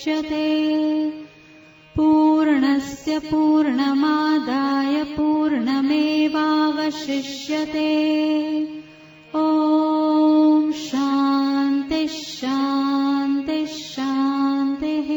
मुच्यते। पूर्णस्य पूर्णमादाय पूर्णमेवावशिष्यते। ॐ शान्ति शान्ति शान्तिः।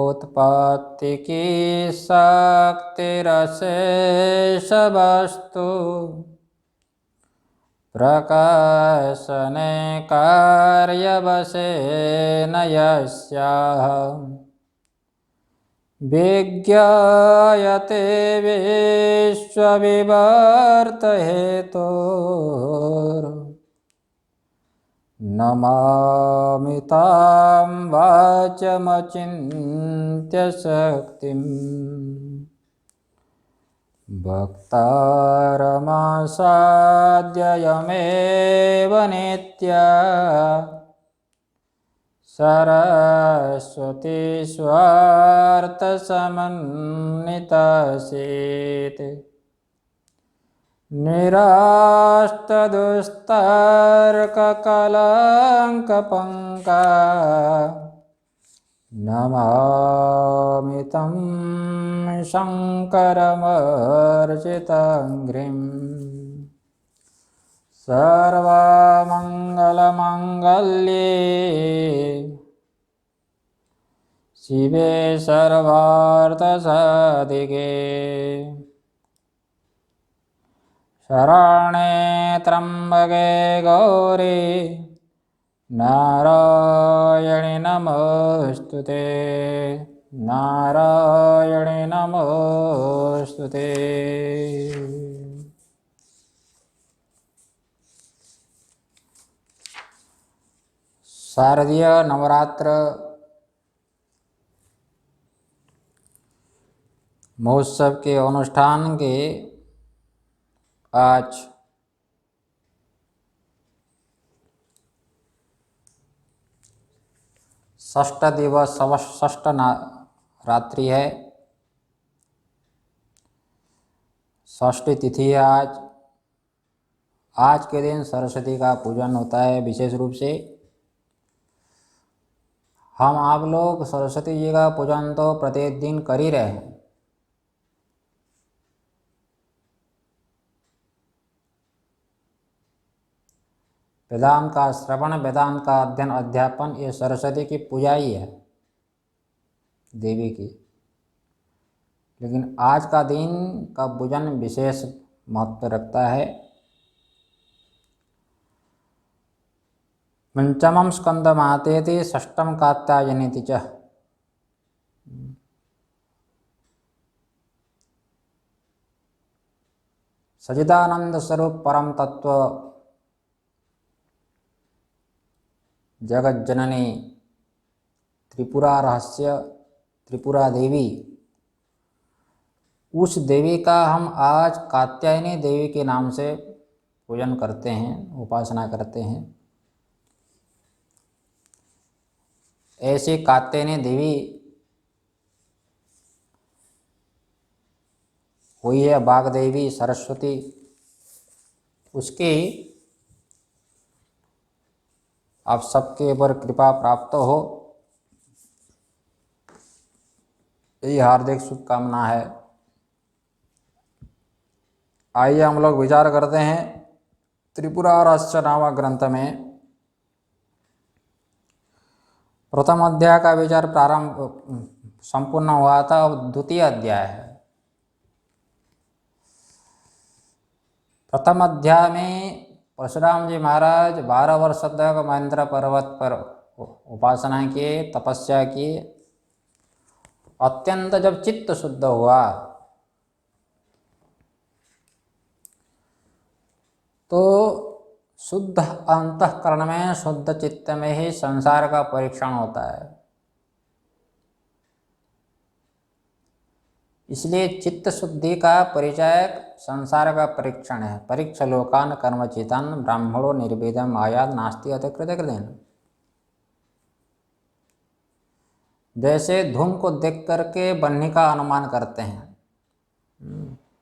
उत्पत्ति की शक्तिरशेष वस्तु प्रकाशने कार्यवशेन यस्याः विज्ञायते विश्वविवर्तहेतुर् नमामि तां वाचमचिन्त्य शक्तिम् भक्तारमासाद्ययमेव नित्या सरस्वती स्वार्थसमन्वितासीत् निरास्तदुस्तर्ककलङ्कपङ्का नमामि तं शङ्करमर्चितङ्घ्रिं। सर्वमङ्गलमङ्गल्ये शिवे सर्वार्थसाधिके शरणे त्र्यम्बके गौरी नारायणि नमोऽस्तुते। नारायणि नमोऽस्तुते। शारदीय नवरात्र महोत्सव के अनुष्ठान के आज षष्ठ दिवस षष्ठ रात्रि है। षष्ठी तिथि है आज। आज के दिन सरस्वती का पूजन होता है विशेष रूप से। हम आप लोग सरस्वती जी का पूजन तो प्रत्येक दिन कर ही रहे हैं। वेदांत का श्रवण, वेदांत का अध्ययन, अध्यापन, ये सरस्वती की पूजा ही है देवी की। लेकिन आज का दिन का पूजन विशेष महत्व रखता है। पंचमं स्कंदमातेति षष्ठम कात्यायनीति च। सच्चिदानंद स्वरूप परम तत्व जगत जननी त्रिपुरा रहस्य त्रिपुरा देवी, उस देवी का हम आज कात्यायनी देवी के नाम से पूजन करते हैं, उपासना करते हैं। ऐसी कात्यायनी देवी हुई है वाग्देवी सरस्वती, उसकी आप सबके ऊपर कृपा प्राप्त हो, यही हार्दिक शुभकामना है। आइए हम लोग विचार करते हैं त्रिपुरा रहस्य नामक ग्रंथ में प्रथम अध्याय का विचार प्रारंभ संपूर्ण हुआ था। अब द्वितीय अध्याय है। प्रथम अध्याय में परशुराम जी महाराज 12 वर्ष तक महेंद्र पर्वत पर उपासना किए, तपस्या की। अत्यंत जब चित्त शुद्ध हुआ तो शुद्ध अंतःकरण में, शुद्ध चित्त में ही संसार का परीक्षण होता है। इसलिए चित्त शुद्धि का परिचय संसार का परीक्षण है। परीक्ष लोकान कर्मचितान ब्राह्मणो निर्वेदम आयात नास्ति अतिकृत कृतेन। जैसे धूम को देख करके बन्ही का अनुमान करते हैं,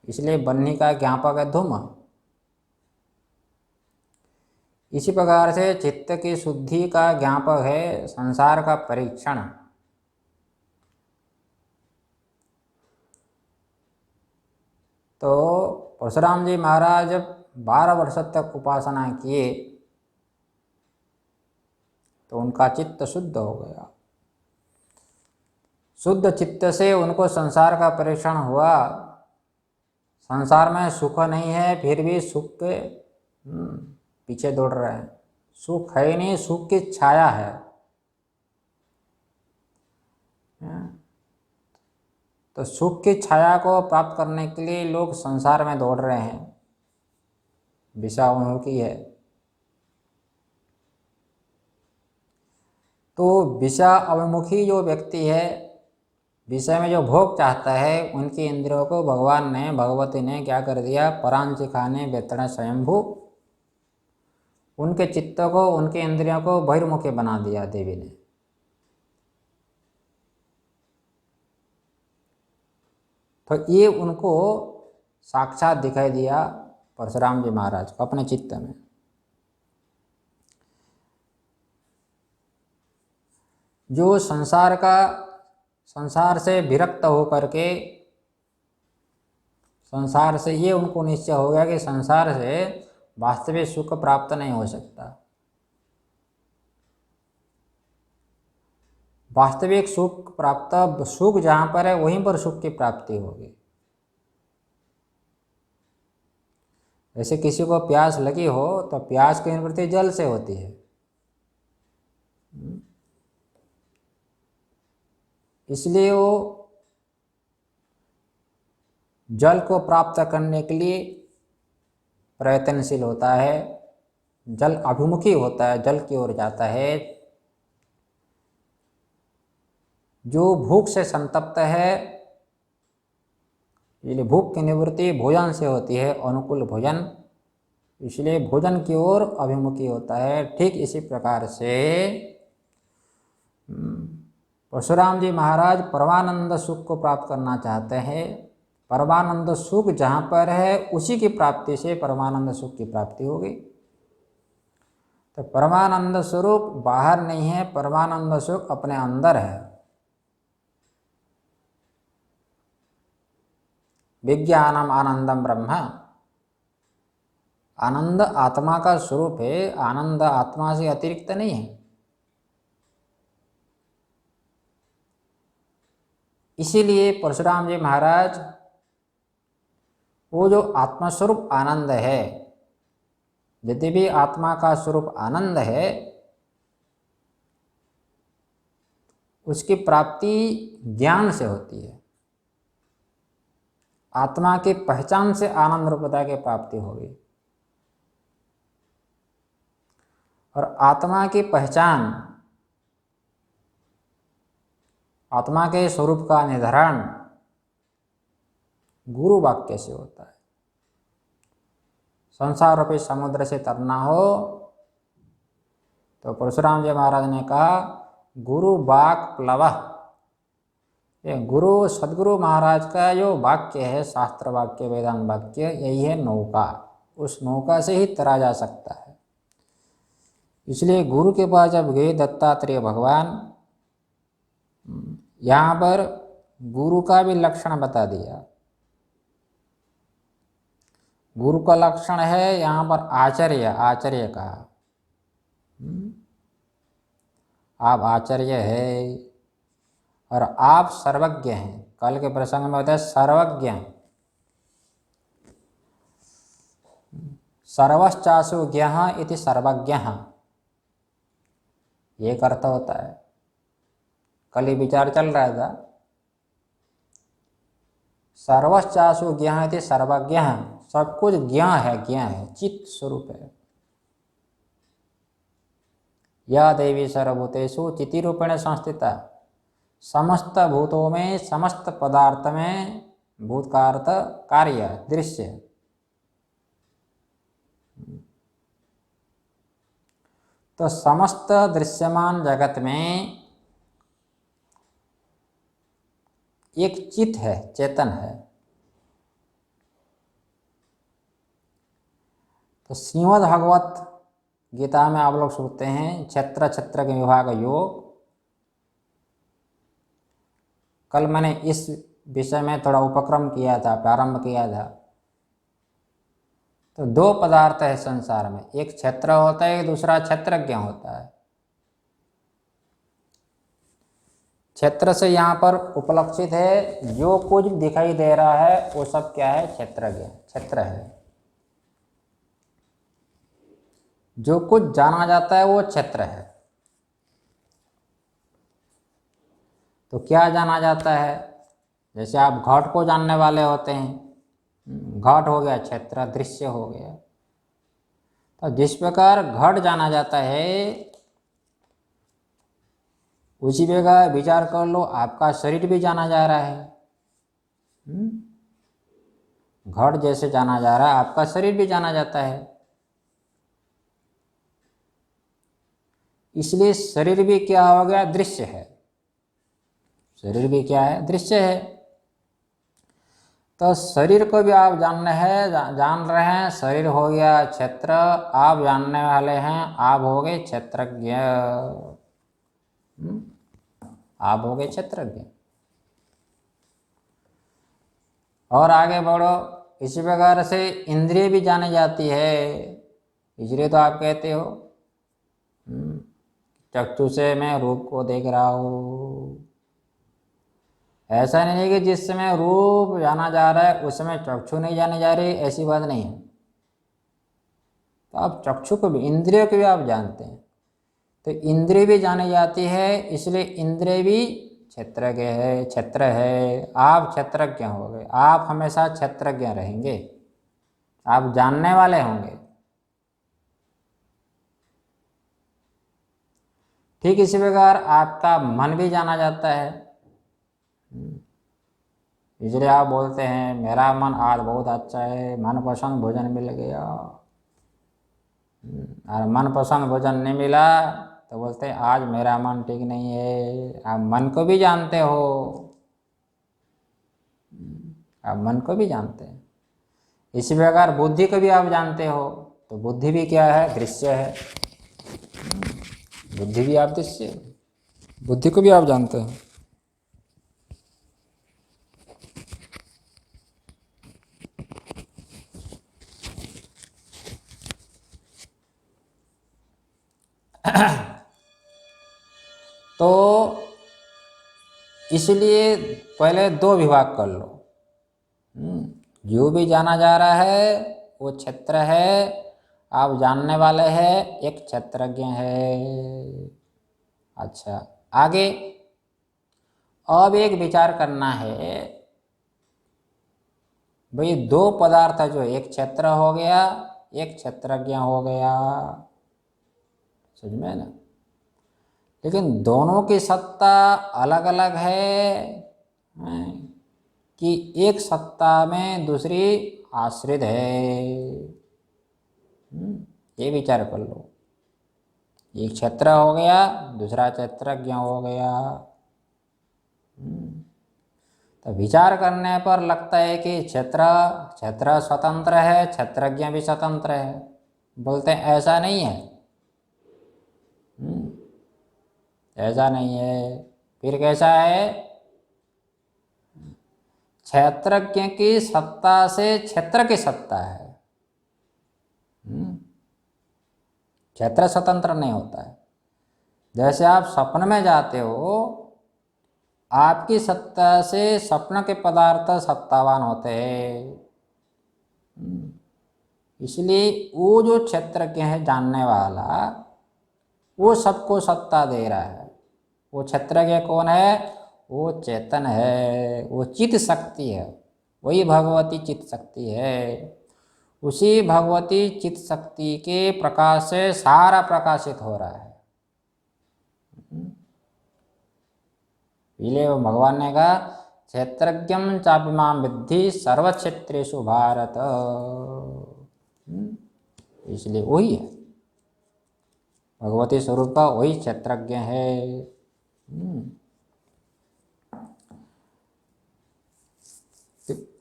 इसलिए बन्ही का ज्ञापक है धूम। इसी प्रकार से चित्त की शुद्धि का ज्ञापक है संसार का परीक्षण। तो परशुराम जी महाराज जब 12 वर्ष तक उपासना किए तो उनका चित्त शुद्ध हो गया। शुद्ध चित्त से उनको संसार का परीक्षण हुआ। संसार में सुख नहीं है, फिर भी सुख के पीछे दौड़ रहे हैं। सुख है ही नहीं, सुख की छाया है। तो सुख की छाया को प्राप्त करने के लिए लोग संसार में दौड़ रहे हैं, विषयाभिमुखी है। तो विषयाभिमुखी जो व्यक्ति है, विषय में जो भोग चाहता है, उनकी इंद्रियों को भगवान ने, भगवती ने क्या कर दिया, परांची खाने वेतन स्वयंभू, उनके चित्त को, उनके इंद्रियों को बहिर्मुखी बना दिया देवी ने। तो ये उनको साक्षात दिखाई दिया परशुराम जी महाराज को अपने चित्त में। जो संसार से विरक्त होकर के, संसार से ये उनको निश्चय हो गया कि संसार से वास्तविक सुख प्राप्त नहीं हो सकता। वास्तविक सुख प्राप्त, सुख जहाँ पर है वहीं पर सुख की प्राप्ति होगी। जैसे किसी को प्यास लगी हो तो प्यास की निवृत्ति जल से होती है। इसलिए वो जल को प्राप्त करने के लिए प्रयत्नशील होता है, जल अभिमुखी होता है, जल की ओर जाता है। जो भूख से संतप्त है, इसलिए भूख की निवृत्ति भोजन से होती है, अनुकूल भोजन, इसलिए भोजन की ओर अभिमुखी होता है। ठीक इसी प्रकार से परशुराम जी महाराज परमानंद सुख को प्राप्त करना चाहते हैं। परमानंद सुख जहाँ पर है उसी की प्राप्ति से परमानंद सुख की प्राप्ति होगी। तो परमानंद स्वरूप बाहर नहीं है, परमानंद सुख अपने अंदर है। विज्ञानम आनंदम ब्रह्म, आनंद आत्मा का स्वरूप है, आनंद आत्मा से अतिरिक्त नहीं है। इसीलिए परशुराम जी महाराज वो जो आत्मस्वरूप आनंद है, यदि भी आत्मा का स्वरूप आनंद है, उसकी प्राप्ति ज्ञान से होती है। आत्मा की पहचान से आनंद रूपता की प्राप्ति होगी। और आत्मा की पहचान, आत्मा के स्वरूप का निर्धारण गुरु वाक्य से होता है। संसार रूपी समुद्र से तरना हो तो परशुराम जी महाराज ने कहा गुरु वाक् प्लवः। ये गुरु सदगुरु महाराज का जो वाक्य है, शास्त्र वाक्य, वेदांत वाक्य, यही है नौका। उस नौका से ही तरा जा सकता है। इसलिए गुरु के पास जब गए दत्तात्रेय भगवान, यहाँ पर गुरु का भी लक्षण बता दिया। गुरु का लक्षण है यहाँ पर आचार्य, आचार्य का, आप आचार्य है और आप सर्वज्ञ हैं। कल के प्रसंग में होता है सर्वज्ञ, सर्वश्चासु ज्ञः इति सर्वज्ञः, ये अर्थ होता है। कल ही विचार चल रहा था, सर्वश्चासु ज्ञः इति सर्वज्ञः, सब कुछ ज्ञ है, ज्ञ है, चित्त स्वरूप है। या देवी सर्वभूतेषु चिति रूपेण संस्थिता, समस्त भूतों में, समस्त पदार्थ में भूत का अर्थ कार्य, दृश्य। तो समस्त दृश्यमान जगत में एक चित है, चेतन है। तो श्रीमद् भागवत गीता में आप लोग सुनते हैं क्षेत्र क्षेत्र के विभाग योग। कल मैंने इस विषय में थोड़ा उपक्रम किया था, प्रारंभ किया था। तो दो पदार्थ है संसार में, एक क्षेत्र होता है, दूसरा क्षेत्रज्ञ होता है। क्षेत्र से यहाँ पर उपलक्षित है जो कुछ दिखाई दे रहा है वो सब क्या है, क्षेत्रज्ञ, क्षेत्र है। जो कुछ जाना जाता है वो क्षेत्र है। तो क्या जाना जाता है, जैसे आप घट को जानने वाले होते हैं, घट हो गया क्षेत्र, दृश्य हो गया। तो जिस प्रकार घट जाना जाता है उसी प्रकार विचार कर लो आपका शरीर भी जाना जा रहा है। घट जैसे जाना जा रहा है आपका शरीर भी जाना जाता है। इसलिए शरीर भी क्या हो गया, दृश्य है। शरीर भी क्या है, दृश्य है। तो शरीर को भी आप जान रहे हैं, शरीर हो गया क्षेत्र, आप जानने वाले हैं, आप हो गए क्षेत्रज्ञ। आप हो गए क्षेत्रज्ञ। और आगे बढ़ो, इसी प्रकार से इंद्रिय भी जानी जाती है। इसलिए तो आप कहते हो चक्षु से मैं रूप को देख रहा हूँ। ऐसा नहीं है कि जिस समय रूप जाना जा रहा है उस समय चक्षु नहीं जाने जा रही, ऐसी बात नहीं है। तो आप चक्षु को भी, इंद्रियों को भी आप जानते हैं। तो इंद्रिय भी जानी जाती है, इसलिए इंद्रिय भी क्षेत्रज्ञ है, क्षेत्र है। आप क्षेत्रज्ञ हो गए, आप हमेशा क्षेत्रज्ञ रहेंगे, आप जानने वाले होंगे। ठीक इसी प्रकार आपका मन भी जाना जाता है। इसलिए आप बोलते हैं मेरा मन आज बहुत अच्छा है, मनपसंद भोजन मिल गया। और मनपसंद भोजन नहीं मिला तो बोलते हैं आज मेरा मन ठीक नहीं है। आप मन को भी जानते हो, आप मन को भी जानते हैं। इसी प्रकार बुद्धि को भी आप जानते हो। तो बुद्धि भी क्या है, दृश्य है। बुद्धि भी आप दृश्य, बुद्धि को भी आप जानते हैं। तो इसलिए पहले दो विभाग कर लो। जो भी जाना जा रहा है वो क्षेत्र है, आप जानने वाले हैं, एक क्षेत्रज्ञ है। अच्छा, आगे अब एक विचार करना है भाई, दो पदार्थ जो एक क्षेत्र हो गया, एक क्षेत्रज्ञ हो गया, समझ में ना। लेकिन दोनों की सत्ता अलग अलग है कि एक सत्ता में दूसरी आश्रित है। ये विचार कर लो। एक क्षेत्र हो गया, दूसरा क्षेत्रज्ञ हो गया। तो विचार करने पर लगता है कि क्षेत्र स्वतंत्र है, क्षेत्रज्ञ भी स्वतंत्र है। बोलते हैं ऐसा नहीं है। ऐसा नहीं है। फिर कैसा है, क्षेत्रज्ञ की सत्ता से क्षेत्र की सत्ता है। क्षेत्र स्वतंत्र नहीं होता है। जैसे आप स्वप्न में जाते हो, आपकी सत्ता से स्वप्न के पदार्थ सत्तावान होते हैं। इसलिए वो जो क्षेत्रज्ञ है जानने वाला, वो सबको सत्ता दे रहा है। वो क्षेत्रज्ञ कौन है, वो चेतन है, वो चित शक्ति है। वही भगवती चित शक्ति है। उसी भगवती चित शक्ति के प्रकाश से सारा प्रकाशित हो रहा है। इसलिए भगवान ने कहा क्षेत्रज्ञम चापिमाम विद्धि सर्वक्षेत्रेषु भारत। इसलिए वही है, भगवती स्वरूप का वही क्षेत्रज्ञ है।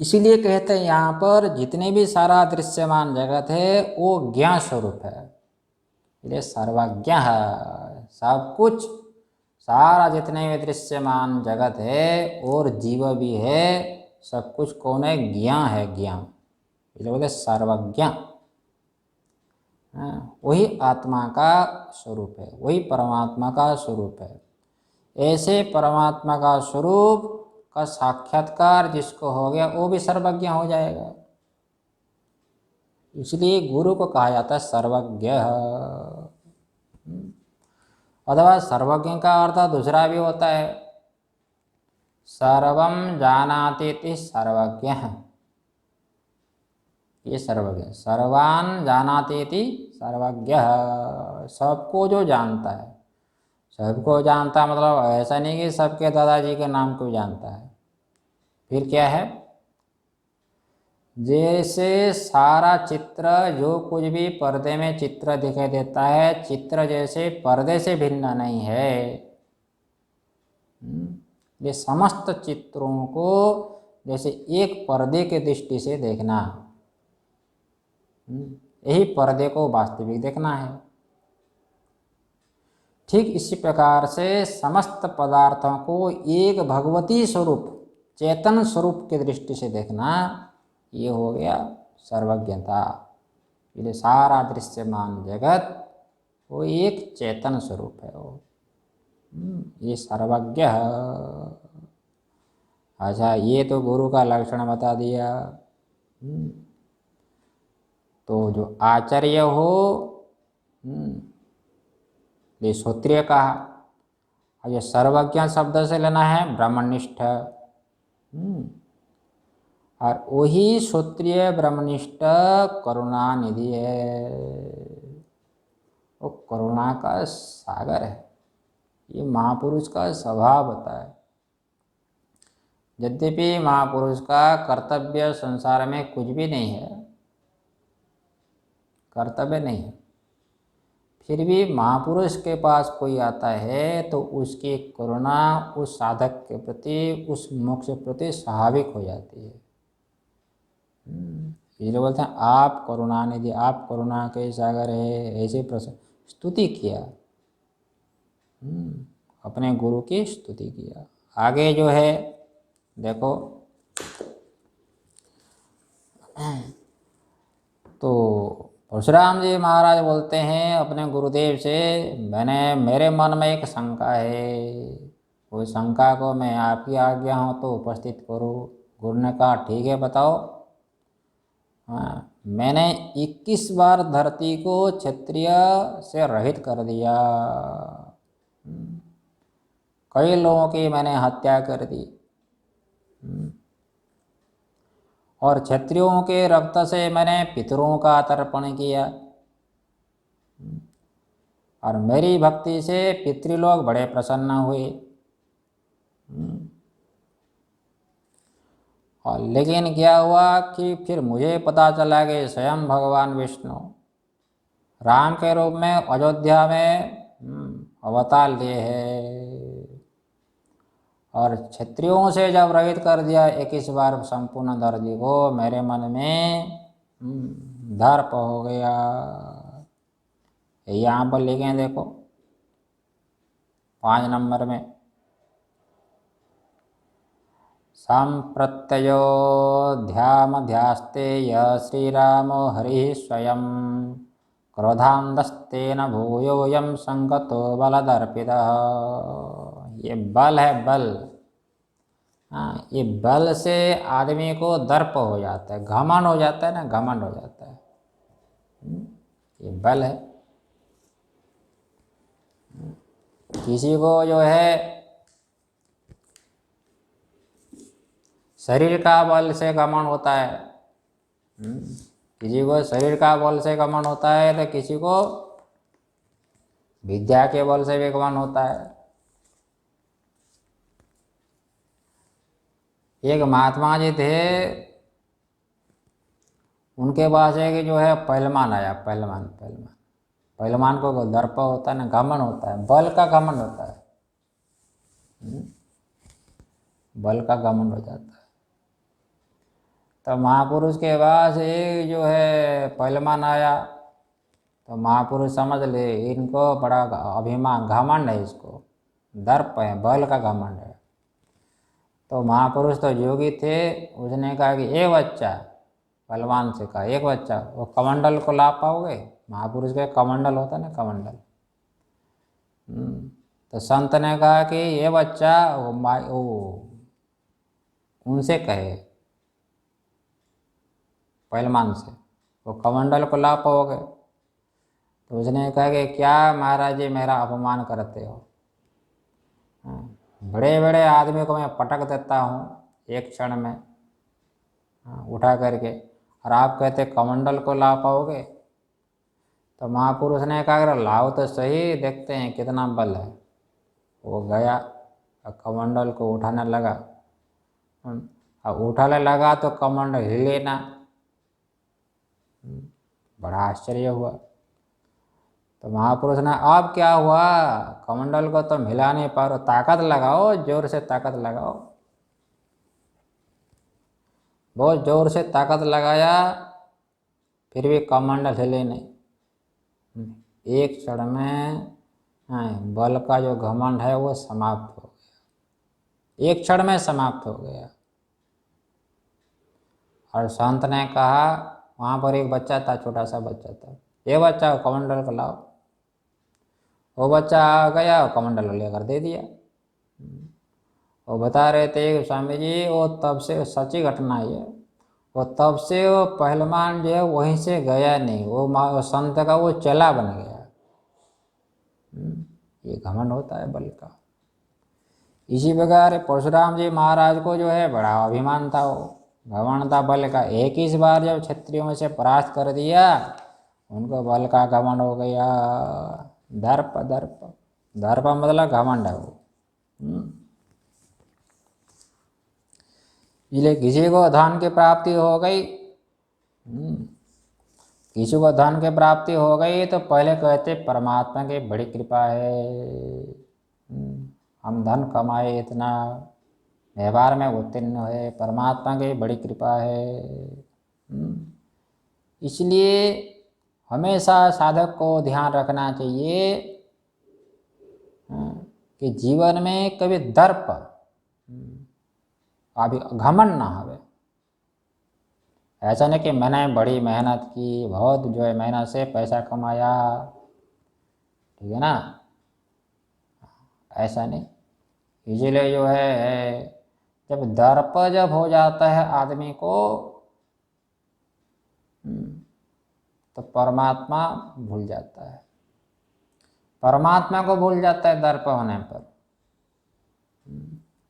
इसीलिए कहते हैं यहाँ पर जितने भी सारा दृश्यमान जगत है वो ज्ञान स्वरूप है, इसलिए सर्वज्ञ है। सब कुछ सारा जितने भी दृश्यमान जगत है और जीव भी है, सब कुछ कौन है? ज्ञान है, ज्ञान, इसलिए बोलते सर्वज्ञ। वही आत्मा का स्वरूप है, वही परमात्मा का स्वरूप है। ऐसे परमात्मा का स्वरूप का साक्षात्कार जिसको हो गया वो भी सर्वज्ञ हो जाएगा। इसलिए गुरु को कहा जाता है सर्वज्ञ। अथवा सर्वज्ञ का अर्थ दूसरा भी होता है, सर्वम जानाति इति सर्वज्ञ। ये सर्वज्ञ, सर्वान जानाति इति सर्वज्ञ, सबको जो जानता है। सबको जानता मतलब ऐसा नहीं कि सबके दादाजी के नाम को जानता है। फिर क्या है? जैसे सारा चित्र, जो कुछ भी पर्दे में चित्र दिखाई देता है, चित्र जैसे पर्दे से भिन्न नहीं है। ये समस्त चित्रों को जैसे एक पर्दे के दृष्टि से देखना, यही पर्दे को वास्तविक देखना है। ठीक इसी प्रकार से समस्त पदार्थों को एक भगवती स्वरूप, चेतन स्वरूप की दृष्टि से देखना, ये हो गया सर्वज्ञता। इसलिए सारा दृश्यमान जगत वो एक चेतन स्वरूप है, वो ये सर्वज्ञ। अच्छा, ये तो गुरु का लक्षण बता दिया। तो जो आचार्य हो, ये श्रोत्रिय कहा। और ये सर्वज्ञ शब्द से लेना है ब्रह्मनिष्ठ। और वही श्रोत्रिय ब्रह्मनिष्ठ करुणा निधि है, वो करुणा का सागर है। ये महापुरुष का स्वभाव होता है। यद्यपि महापुरुष का कर्तव्य संसार में कुछ भी नहीं है, कर्तव्य नहीं है, फिर भी महापुरुष के पास कोई आता है तो उसकी करुणा उस साधक के प्रति, उस मोक्ष के प्रति स्वाभाविक हो जाती है। इसलिए बोलते हैं आप करुणा निधि, आप करुणा के सागर है, ऐसे स्तुति किया, अपने गुरु की स्तुति किया। आगे जो है देखो, तो परशुराम जी महाराज बोलते हैं अपने गुरुदेव से, मेरे मन में एक शंका है, वो शंका को मैं आपकी आज्ञा हो तो उपस्थित करूँ। गुरु ने कहा ठीक है बताओ। हाँ, मैंने 21 बार धरती को क्षत्रिय से रहित कर दिया, कई लोगों की मैंने हत्या कर दी, और क्षत्रियों के रक्त से मैंने पितरों का तर्पण किया, और मेरी भक्ति से पितृलोक बड़े प्रसन्न हुए। और लेकिन क्या हुआ कि फिर मुझे पता चला कि स्वयं भगवान विष्णु राम के रूप में अयोध्या में अवतार लिए हैं, और क्षत्रियों से जब रहित कर दिया 21 बार संपूर्ण धरती को, मेरे मन में दर्प हो गया। यहाँ पर लिखे हैं देखो 5 नंबर में, संप्रत्ययोऽध्यामध्यास्ते यः श्रीरामो हरिः स्वयं क्रोधान्धस्तेन भूयोऽयं संगतो बलदर्पितः। ये बल है, बल। हाँ, ये बल से आदमी को दर्प हो जाता है, घमंड हो जाता है ना, घमंड हो जाता है। ये बल है। किसी को जो है शरीर का बल से घमंड होता है, किसी को शरीर का बल से घमंड होता है, तो किसी को विद्या के बल से भी घमंड होता है। एक महात्मा जी थे, उनके पास एक जो है पहलवान आया, पहलवान को दर्प होता है ना, घमंड होता है, बल का घमंड होता है, बल का घमंड हो जाता है। तो महापुरुष के पास एक जो है पहलवान आया, तो महापुरुष समझ ले इनको बड़ा अभिमान घमंड है, इसको दर्प है, बल का घमंड है। तो महापुरुष तो योगी थे, उसने कहा कि एक बच्चा, पहलवान से कहा एक बच्चा, वो कमंडल को ला पाओगे? महापुरुष के कमंडल होता ना, कमंडल। तो संत ने कहा कि ये बच्चा वो उनसे कहे, पहलवान से, वो कमंडल को ला पाओगे? तो उसने कहा कि क्या महाराज जी मेरा अपमान करते हो, बड़े बड़े आदमी को मैं पटक देता हूँ एक क्षण में उठा करके, और आप कहते कमंडल को ला पाओगे? तो महापुरुष ने कहा अगर लाओ तो सही, देखते हैं कितना बल है। वो गया और कमंडल को उठाने लगा, और उठाने लगा तो कमंडल हिले ना। बड़ा आश्चर्य हुआ। तो महापुरुष ने अब क्या हुआ, कमंडल को तुम हिला नहीं पा रहे, ताकत लगाओ, जोर से ताकत लगाओ। बहुत जोर से ताकत लगाया, फिर भी कमंडल हिले नहीं। एक क्षण में बल का जो घमंड है वो समाप्त हो गया, एक क्षण में समाप्त हो गया। और संत ने कहा, वहाँ पर एक बच्चा था, छोटा सा बच्चा था, ये बच्चा कमंडल को लाओ। वो बच्चा आ गया और कमंडल लेकर दे दिया। वो बता रहे थे स्वामी जी, वो तब से सच्ची घटना है, वो तब से वो पहलवान जो है वहीं से गया नहीं, वो संत का वो चेला बन गया। ये घमंड होता है बल का। इसी प्रकार परशुराम जी महाराज को जो है बड़ा अभिमान था, वो घमंड था बल का। एक ही बार जब क्षत्रियों में से परास्त कर दिया, उनको बल का घमंड हो गया। दर्प, दर्प, दर्प मतलब घमंड है वो। इसलिए किसी को धन की प्राप्ति हो गई, किसी को धन की प्राप्ति हो गई तो पहले कहते परमात्मा की बड़ी कृपा है, हम धन कमाए, इतना व्यवहार में उत्तीर्ण हुए, परमात्मा की बड़ी कृपा है। इसलिए हमेशा साधक को ध्यान रखना चाहिए कि जीवन में कभी दर्प, अभी घमंड ना हो। ऐसा नहीं कि मैंने बड़ी मेहनत की, बहुत जो है मेहनत से पैसा कमाया, ठीक है ना, ऐसा नहीं। इसीलिए जो है जब दर्प जब हो जाता है आदमी को, तो परमात्मा भूल जाता है, परमात्मा को भूल जाता है दर्प होने पर।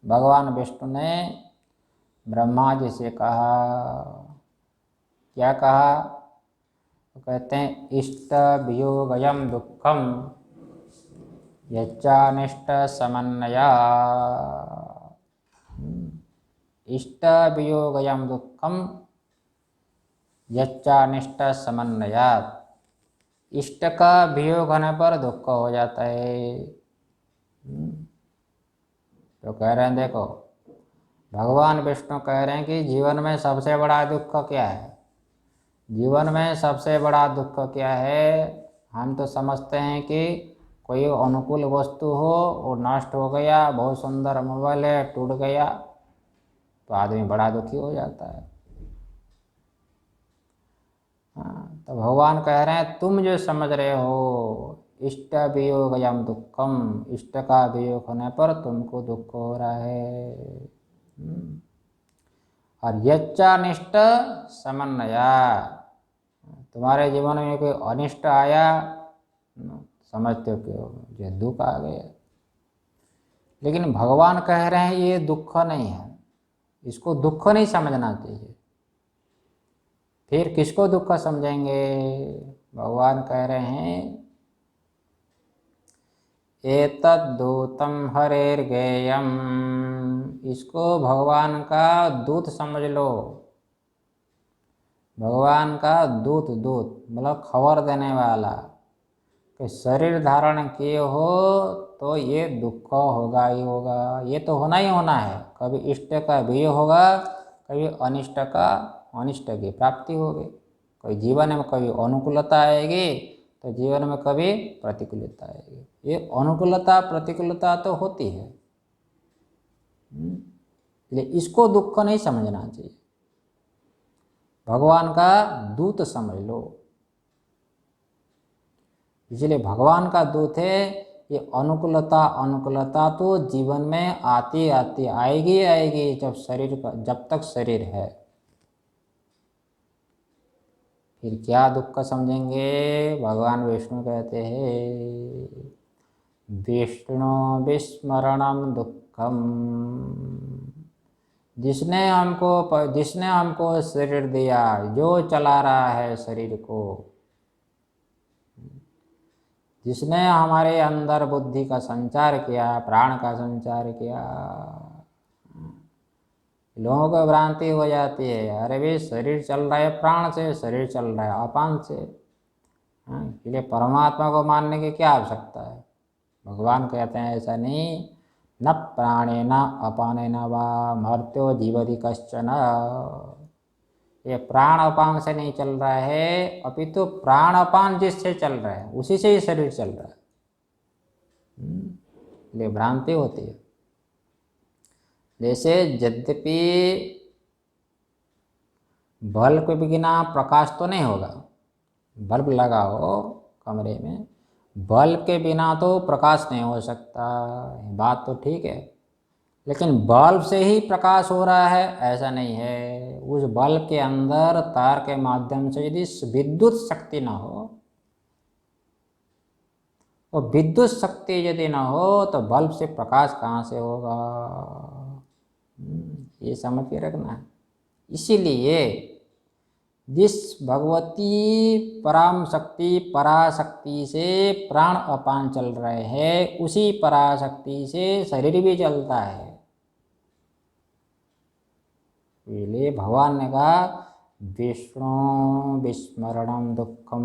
भगवान विष्णु ने ब्रह्मा जी से कहा, क्या कहा, तो कहते हैं इष्ट वियोगयम दुखम यच्चानिष्ट समन्वया, इष्ट वियोगयम दुखम यच्चानिष्ट समन्वयात्। इष्ट का वियोग होने पर दुख हो जाता है। तो कह रहे हैं, देखो भगवान विष्णु कह रहे हैं कि जीवन में सबसे बड़ा दुख क्या है, जीवन में सबसे बड़ा दुख क्या है। हम तो समझते हैं कि कोई अनुकूल वस्तु हो और नष्ट हो गया, बहुत सुंदर मोबाइल है टूट गया, तो आदमी बड़ा दुखी हो जाता है। तो भगवान कह रहे हैं तुम जो समझ रहे हो इष्ट वियोगयम दुखम, इष्ट का वियोग होने पर तुमको दुख हो रहा है। और यच्चानिष्ट समन्वया, तुम्हारे जीवन में कोई अनिष्ट आया, समझते हो कि ये दुख आ गया, लेकिन भगवान कह रहे हैं ये दुख नहीं है, इसको दुख नहीं समझना चाहिए। फिर किसको दुख समझेंगे? भगवान कह रहे हैं एतद्दूतं हरेर्गेयम, इसको भगवान का दूत समझ लो। भगवान का दूत, दूत मतलब खबर देने वाला, कि शरीर धारण किए हो तो ये दुख होगा ही होगा, ये तो होना ही होना है। कभी इष्ट का भी होगा, कभी अनिष्ट का अनिष्ट की प्राप्ति होगी। कोई जीवन में कभी अनुकूलता आएगी तो जीवन में कभी प्रतिकूलता आएगी। ये अनुकूलता प्रतिकूलता तो होती है, इसलिए इसको दुख नहीं समझना चाहिए, भगवान का दूत समझ लो। इसलिए भगवान का दूत है। ये अनुकूलता अनुकूलता तो जीवन में आती आती आएगी आएगी, जब तक शरीर है। फिर क्या दुख समझेंगे? भगवान विष्णु कहते हैं विष्णु विस्मरणम दुखम। जिसने हमको शरीर दिया, जो चला रहा है शरीर को, जिसने हमारे अंदर बुद्धि का संचार किया, प्राण का संचार किया, लोगों को भ्रांति हो जाती है, अरे भाई शरीर चल रहा है प्राण से, शरीर चल रहा है अपान से। इसलिए परमात्मा को मानने की क्या आवश्यकता है? भगवान कहते हैं ऐसा नहीं, न प्राणेन अपानेन वा मर्त्यो जीवति कश्चन। ये प्राण अपान से नहीं चल रहा है, अपितु प्राण अपान जिससे चल रहा है उसी से ही शरीर चल रहा है। ये भ्रांति होती है। जैसे यद्यपि बल्ब के बिना प्रकाश तो नहीं होगा, बल्ब लगाओ कमरे में, बल्ब के बिना तो प्रकाश नहीं हो सकता, बात तो ठीक है। लेकिन बल्ब से ही प्रकाश हो रहा है ऐसा नहीं है। उस बल्ब के अंदर तार के माध्यम से यदि विद्युत शक्ति ना हो, और विद्युत शक्ति यदि ना हो तो बल्ब से प्रकाश कहाँ से होगा? ये समझ के रखना है। इसीलिए जिस भगवती परम शक्ति पराशक्ति से प्राण अपान चल रहे हैं, उसी पराशक्ति से शरीर भी चलता है। इसलिए भगवान ने कहा विष्णु विस्मरणम दुखम।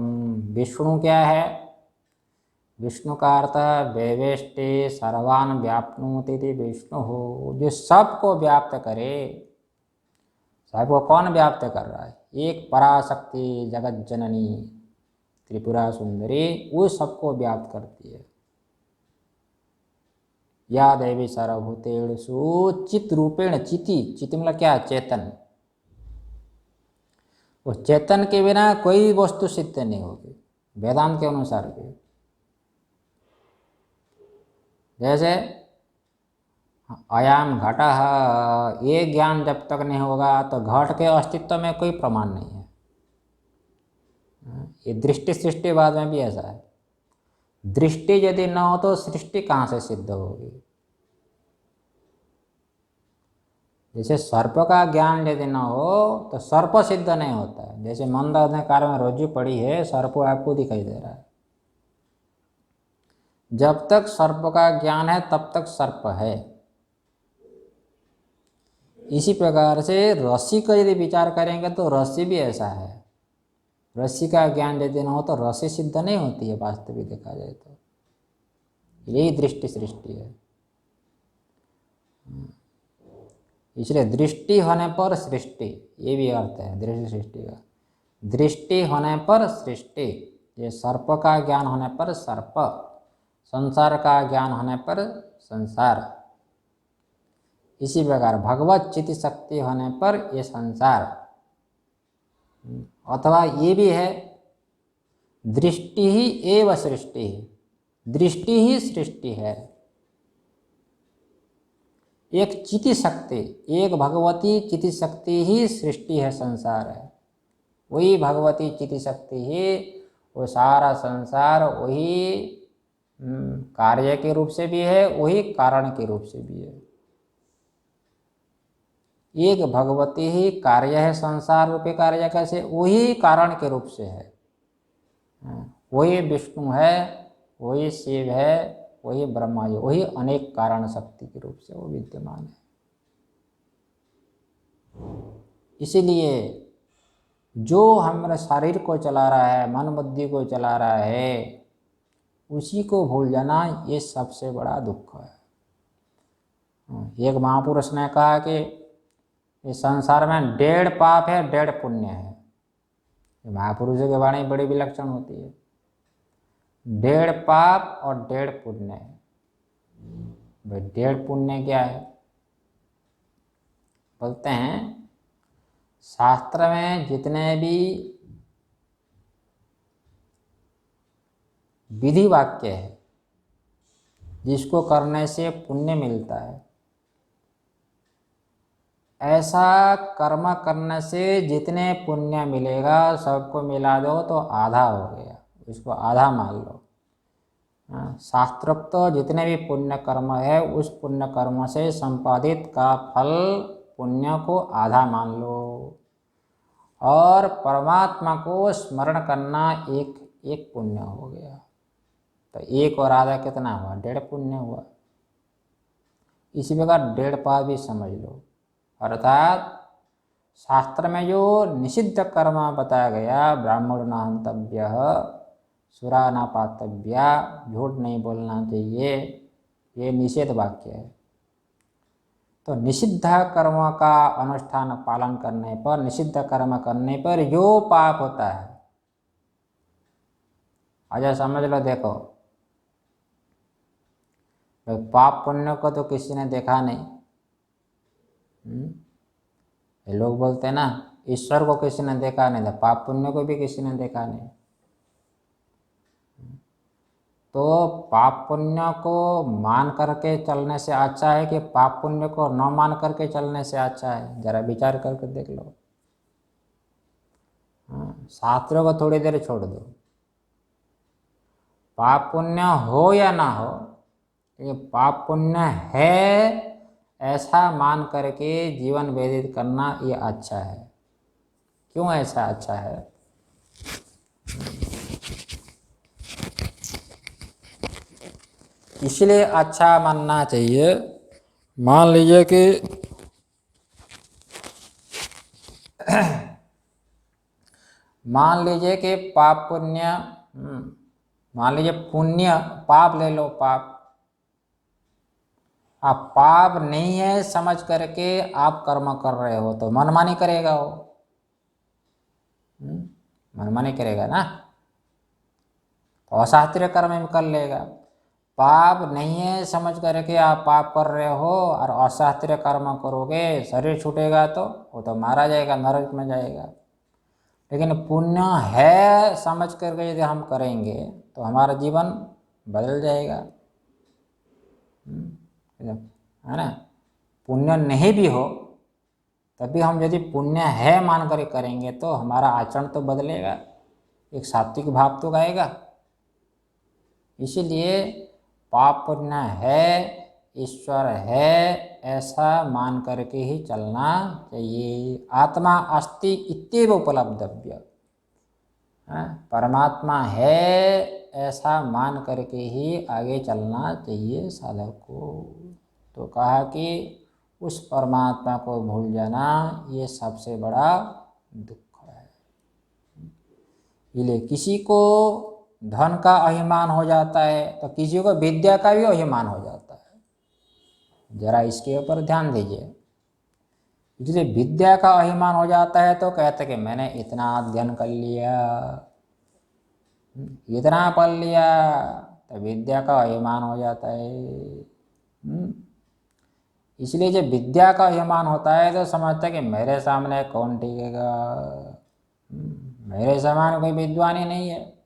विष्णु क्या है? विष्णु का अर्थ वेवेष्टे सर्वान व्याप्नोति विष्णु हो, जो सबको व्याप्त करे। सबको कौन व्याप्त कर रहा है? एक पराशक्ति जगत जननी त्रिपुरा सुंदरी, वो सबको व्याप्त करती है। या देवी सर्वभूतेषु चित रूपेण, चिति मतलब क्या? चेतन। उस चेतन के बिना कोई वस्तु सिद्ध नहीं होगी वेदांत के अनुसार भी। जैसे अयम घटः, ये ज्ञान जब तक नहीं होगा तो घट के अस्तित्व में कोई प्रमाण नहीं है। ये दृष्टि सृष्टिवाद में भी ऐसा है। दृष्टि यदि न हो तो सृष्टि कहाँ से सिद्ध होगी? जैसे सर्प का ज्ञान यदि न हो तो सर्प सिद्ध नहीं होता है। जैसे मंद अंधकार में रज्जु पड़ी है, सर्प आपको दिखाई दे रहा है। जब तक सर्प का ज्ञान है तब तक सर्प है। इसी प्रकार से रस्सी का यदि विचार करेंगे तो रस्सी भी ऐसा है। रस्सी का ज्ञान यदि न हो तो रस्सी सिद्ध नहीं होती है वास्तविक देखा जाए तो। यही दृष्टि सृष्टि है। इसलिए दृष्टि होने पर सृष्टि, ये भी अर्थ है दृष्टि सृष्टि का। दृष्टि होने पर सृष्टि, ये सर्प का ज्ञान होने पर सर्प, संसार का ज्ञान होने पर संसार। इसी प्रकार भगवत चिति शक्ति होने पर ये संसार। अथवा ये भी है दृष्टि ही एव सृष्टि, दृष्टि ही सृष्टि है। एक चिति शक्ति, एक भगवती चिति शक्ति ही सृष्टि है, संसार है। वही भगवती चिति शक्ति ही वो सारा संसार, वही कार्य के रूप से भी है, वही कारण के रूप से भी है। एक भगवती ही कार्य है, संसार रूपी कार्य कैसे? वही कारण के रूप से है। वही विष्णु है, वही शिव है, वही ब्रह्मा जी, वही अनेक कारण शक्ति के रूप से वो विद्यमान है। इसीलिए जो हमारे शरीर को चला रहा है, मन बुद्धि को चला रहा है, उसी को भूल जाना ये सबसे बड़ा दुख है। एक महापुरुष ने कहा कि इस संसार में 1.5 पाप है, 1.5 पुण्य है। महापुरुषों की वाणी बड़ी विलक्षण होती है। 1.5 पाप और 1.5 पुण्य है। भाई 1.5 पुण्य क्या है? बोलते हैं शास्त्र में जितने भी विधि वाक्य है जिसको करने से पुण्य मिलता है, ऐसा कर्म करने से जितने पुण्य मिलेगा सबको मिला दो तो आधा हो गया, इसको आधा मान लो। शास्त्रोक्त जितने भी पुण्य कर्म है उस पुण्य कर्म से संपादित का फल पुण्य को आधा मान लो, और परमात्मा को स्मरण करना एक पुण्य हो गया। तो एक और आधा कितना हुआ? 1.5 पुण्य हुआ। इसी प्रकार 1.5 पाप भी समझ लो। अर्थात शास्त्र में जो निषिद्ध कर्म बताया गया, ब्राह्मण न हंतव्य, सुरा न पातव्या, झूठ नहीं बोलना चाहिए, ये निषेध वाक्य है। तो निषिद्ध कर्म का अनुष्ठान पालन करने पर, निषिद्ध कर्म करने पर जो पाप होता है, अच्छा समझ लो। देखो पाप पुण्य को तो किसी ने देखा नहीं। ये लोग बोलते हैं ना ईश्वर को किसी ने देखा नहीं, तो पाप पुण्य को भी किसी ने देखा नहीं। तो पाप पुण्य को मान करके चलने से अच्छा है कि पाप पुण्य को न मान करके चलने से अच्छा है? जरा विचार करके देख लो। शास्त्रों को थोड़ी देर छोड़ दो, पाप पुण्य हो या ना हो, ये पाप पुण्य है ऐसा मान करके जीवन व्यतीत करना ये अच्छा है। क्यों ऐसा अच्छा है? इसलिए अच्छा मानना चाहिए, मान लीजिए कि पाप पुण्य, मान लीजिए पुण्य, पाप ले लो, पाप, आप पाप नहीं है समझ करके आप कर्म कर रहे हो तो मनमानी करेगा वो, मनमानी करेगा ना, तो अशास्त्रीय कर्म में कर लेगा। पाप नहीं है समझ करके आप पाप कर रहे हो और अशास्त्रीय कर्म करोगे, शरीर छूटेगा तो वो तो मारा जाएगा, नरक में जाएगा। लेकिन पुण्य है समझ करके यदि हम करेंगे तो हमारा जीवन बदल जाएगा, है ना। पुण्य नहीं भी हो तभी हम यदि पुण्य है मान कर करेंगे तो हमारा आचरण तो बदलेगा, एक सात्विक भाव तो आएगा। इसीलिए पाप पुण्य है, ईश्वर है ऐसा मान करके ही चलना चाहिए। आत्मा अस्ति इत्येव उपलब्धव्य, परमात्मा है ऐसा मान करके ही आगे चलना चाहिए साधक को। तो कहा कि उस परमात्मा को भूल जाना ये सबसे बड़ा दुख है। इसलिए किसी को धन का अभिमान हो जाता है तो किसी को विद्या का भी अभिमान हो जाता है। जरा इसके ऊपर ध्यान दीजिए। इसलिए विद्या का अभिमान हो जाता है तो कहते कि मैंने इतना अध्ययन कर लिया, इतना पढ़ लिया, तो विद्या का अभिमान हो जाता है। इसलिए जब विद्या का अभिमान होता है तो समझता है कि मेरे सामने कौन टिकेगा, मेरे समान कोई विद्वान ही नहीं है।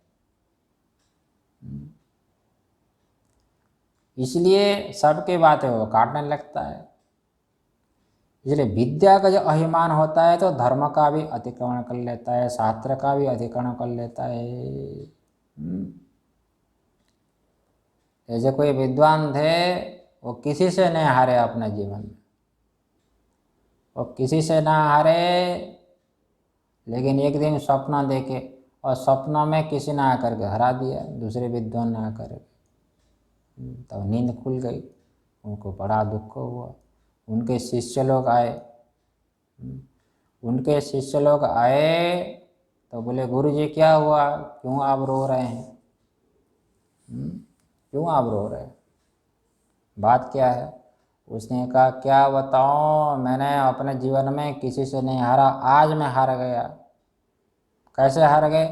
इसलिए सबके बातें वो काटने लगता है। इसलिए विद्या का जो अभिमान होता है तो धर्म का भी अतिक्रमण कर लेता है, शास्त्र का भी अतिक्रमण कर लेता है। जैसे कोई विद्वान थे, वो किसी से नहीं हारे अपने जीवन में, वो किसी से ना हारे, लेकिन एक दिन सपना देखे और सपना में किसी ने आकर के हरा दिया, दूसरे विद्वान ने आकर के, तो नींद खुल गई, उनको बड़ा दुख हुआ। उनके शिष्य लोग आए, तो बोले गुरुजी क्या हुआ, क्यों आप रो रहे हैं, क्यों आप रो रहे हैं, बात क्या है? उसने कहा क्या बताऊं, मैंने अपने जीवन में किसी से नहीं हारा, आज मैं हार गया। कैसे हार गए?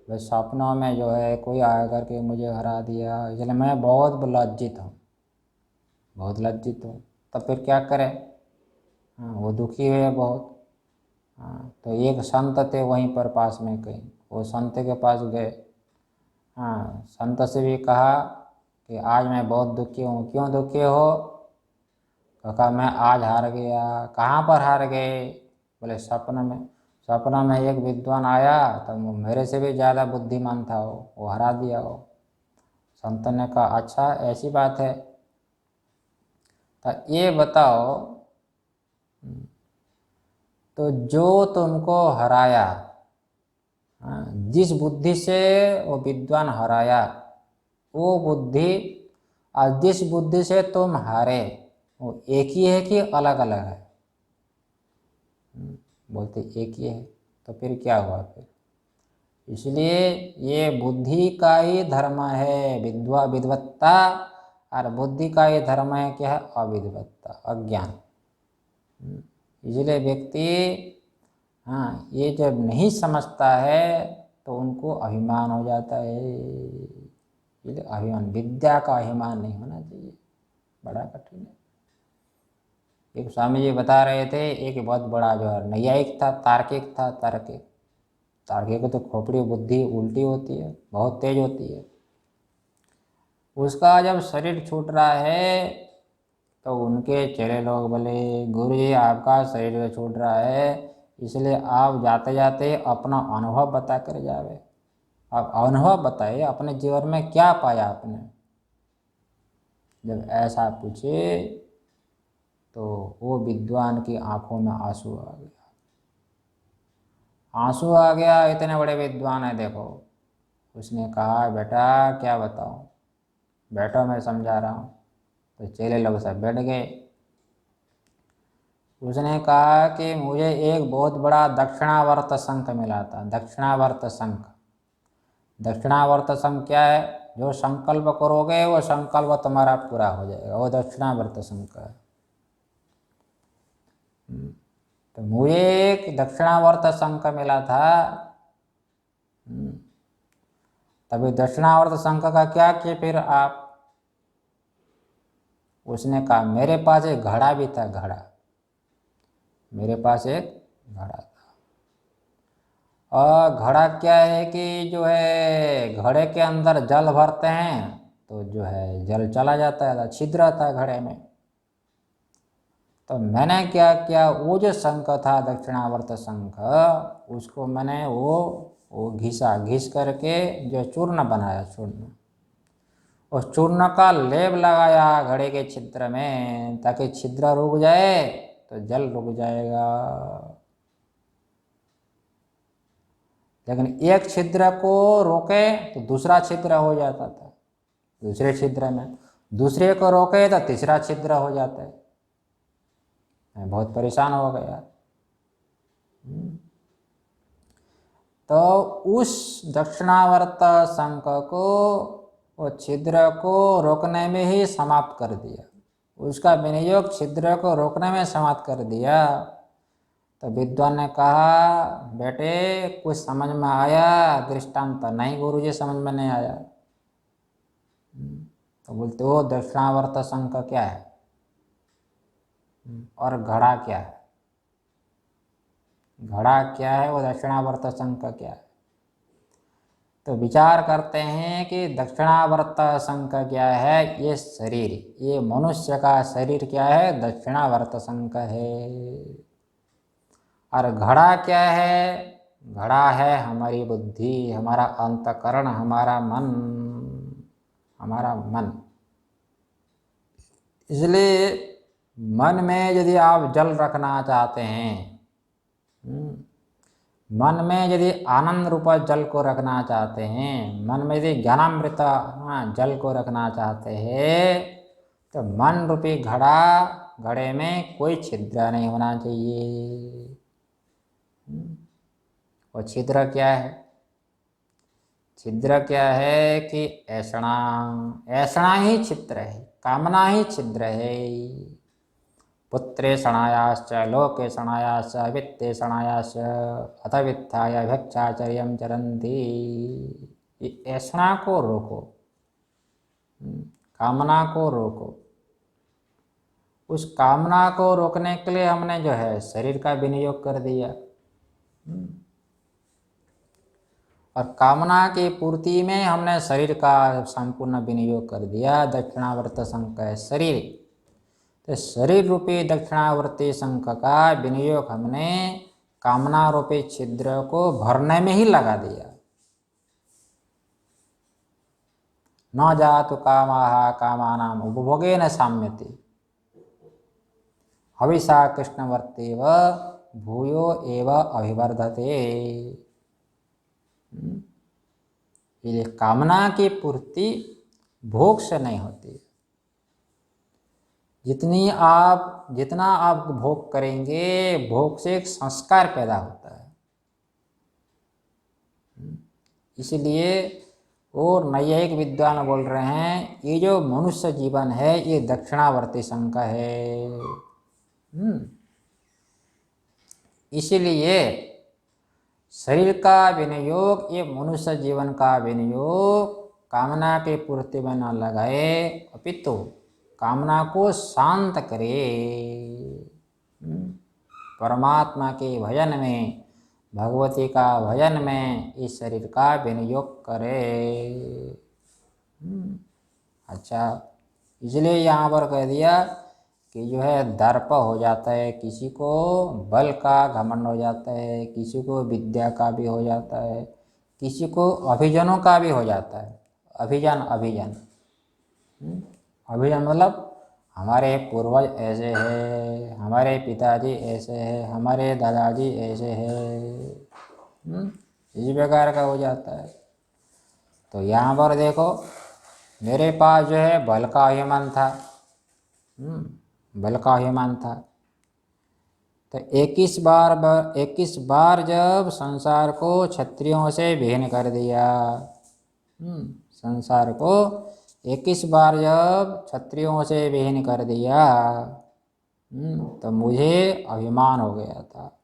भाई सपनों में जो है कोई आया करके मुझे हरा दिया, इसलिए मैं बहुत लज्जित हूँ, बहुत लज्जित हूँ। तब फिर क्या करें? हाँ, वो दुखी हुए बहुत। हाँ, तो एक संत थे वहीं पर पास में कहीं, वो संत के पास गए। हाँ, संत से भी कहा कि आज मैं बहुत दुखी हूँ। क्यों दुखी हो? तो कहा मैं आज हार गया। कहाँ पर हार गए? बोले सपने में। सपना में एक विद्वान आया, तो वो मेरे से भी ज़्यादा बुद्धिमान था, वो हरा दिया वो। संत ने कहा अच्छा ऐसी बात है, तो ये बताओ, तो जो तुमको हराया, हाँ, जिस बुद्धि से वो विद्वान हराया, वो बुद्धि और जिस बुद्धि से तुम हारे, वो एक ही है कि अलग अलग है? बोलते एक ही है। तो फिर क्या हुआ फिर? इसलिए ये बुद्धि का ही धर्म है विद्वत्ता, और बुद्धि का ही धर्म है क्या है? अविद्वत्ता, अज्ञान। इसलिए व्यक्ति, हाँ, ये जब नहीं समझता है तो उनको अभिमान हो जाता है। इसलिए अभिमान, विद्या का अभिमान नहीं होना चाहिए, बड़ा कठिन है। एक स्वामी जी बता रहे थे, एक बहुत बड़ा जो है नैयायिक था, तार्किक था। तार्किक तार्किक को तो खोपड़ी बुद्धि उल्टी होती है, बहुत तेज होती है। उसका जब शरीर छूट रहा है तो उनके चेले लोग बोले गुरु जी आपका शरीर छूट रहा है, इसलिए आप जाते जाते अपना अनुभव बता कर जावे। आप अनुभव बताइए, अपने जीवन में क्या पाया आपने। जब ऐसा पूछे तो वो विद्वान की आंखों में आंसू आ गया। आंसू आ गया, इतने बड़े विद्वान है देखो। उसने कहा बेटा क्या बताऊं, बैठो मैं समझा रहा हूँ। तो चेले लोग सब बैठ गए। उसने कहा कि मुझे एक बहुत बड़ा दक्षिणावर्त शंख मिला था। दक्षिणावर्त शंख, दक्षिणावर्त शंख क्या है? जो संकल्प करोगे वो संकल्प तुम्हारा पूरा हो जाएगा, वो दक्षिणावर्त शंख है। तो मुझे एक दक्षिणावर्त शंख मिला था। तभी दक्षिणावर्त शंख का क्या किए फिर आप? उसने कहा मेरे पास एक घड़ा भी था, घड़ा, मेरे पास एक घड़ा था। और घड़ा क्या है कि जो है घड़े के अंदर जल भरते हैं तो जो है जल चला जाता है, छिद्र था घड़े में। तो मैंने क्या किया, वो जो शंख था दक्षिणावर्त शंख, उसको मैंने वो घिस करके जो चूर्ण बनाया, चूर्ण, उस चूर्ण का लेप लगाया घड़े के छिद्र में, ताकि छिद्र रुक जाए तो जल रुक जाएगा। लेकिन एक छिद्र को रोके तो दूसरा छिद्र हो जाता था, दूसरे छिद्र में, दूसरे को रोके तो तीसरा छिद्र हो जाता है। मैं बहुत परेशान हो गया। तो उस दक्षिणावर्त शंख को, वो छिद्र को रोकने में ही समाप्त कर दिया, उसका विनियोग छिद्र को रोकने में समाप्त कर दिया। तो विद्वान ने कहा बेटे कुछ समझ में आया दृष्टांत? नहीं गुरुजी समझ में नहीं आया। तो बोलते वो दक्षिणावर्त शंख क्या है और घड़ा क्या है? घड़ा क्या है, वो दक्षिणावर्त शंख क्या है? तो विचार करते हैं कि दक्षिणावर्त शंख क्या है? ये शरीर, ये मनुष्य का शरीर क्या है? दक्षिणावर्त शंख है। और घड़ा क्या है? घड़ा है हमारी बुद्धि, हमारा अंतकरण, हमारा मन, हमारा मन। इसलिए मन में यदि आप जल रखना चाहते हैं, मन में यदि आनंद रूप जल को रखना चाहते हैं, मन में यदि ज्ञानामृत, हाँ, जल को रखना चाहते हैं, तो मन रूपी घड़ा, घड़े में कोई छिद्र नहीं होना चाहिए। और छिद्र क्या है? छिद्र क्या है कि ऐसणा, ऐसणा ही छिद्र है, कामना ही छिद्र है। पुत्रेषणायाश्च लोकेषणायाश्च वित्तेषणायाश्च अथ वित्थाय भिक्षाचर्यं चरन्ति। ये ऐसा को रोको, कामना को रोको। उस कामना को रोकने के लिए हमने जो है शरीर का विनियोग कर दिया, और कामना की पूर्ति में हमने शरीर का संपूर्ण विनियोग कर दिया। दक्षिणावर्त शंख है शरीर, तो शरीर रूपी दक्षिणावर्ती शंख का विनियोग हमने कामना रूपी छिद्र को भरने में ही लगा दिया। न जातु कामाः कामानाम् उपभोगेन साम्यति हविषा कृष्णवर्तेव भूयो एव अभिवर्धते। ये कामना की पूर्ति भोग से नहीं होती। जितना आप भोग करेंगे, भोग से एक संस्कार पैदा होता है। इसलिए और नैयायिक विद्वान बोल रहे हैं ये जो मनुष्य जीवन है ये दक्षिणावर्ती शंख है। इसलिए शरीर का विनियोग, ये मनुष्य जीवन का विनियोग कामना के पूर्ति में न लगाए, अपितु कामना को शांत करे, परमात्मा के भजन में, भगवती का भजन में इस शरीर का विनियोग करे। अच्छा, इसलिए यहाँ पर कह दिया कि जो है दर्प हो जाता है, किसी को बल का घमंड हो जाता है, किसी को विद्या का भी हो जाता है, किसी को अभिजनों का भी हो जाता है। अभिजन मतलब हमारे पूर्वज ऐसे हैं, हमारे पिताजी ऐसे हैं, हमारे दादाजी ऐसे हैं, इसी प्रकार का हो जाता है। तो यहाँ पर देखो मेरे पास जो है बल का अभिमान था, बल का अभिमान था, तो 21 बार जब संसार को क्षत्रियों से भिन्न कर दिया, संसार को 21 बार जब क्षत्रियों से भिन्न कर दिया, तो मुझे अभिमान हो गया था।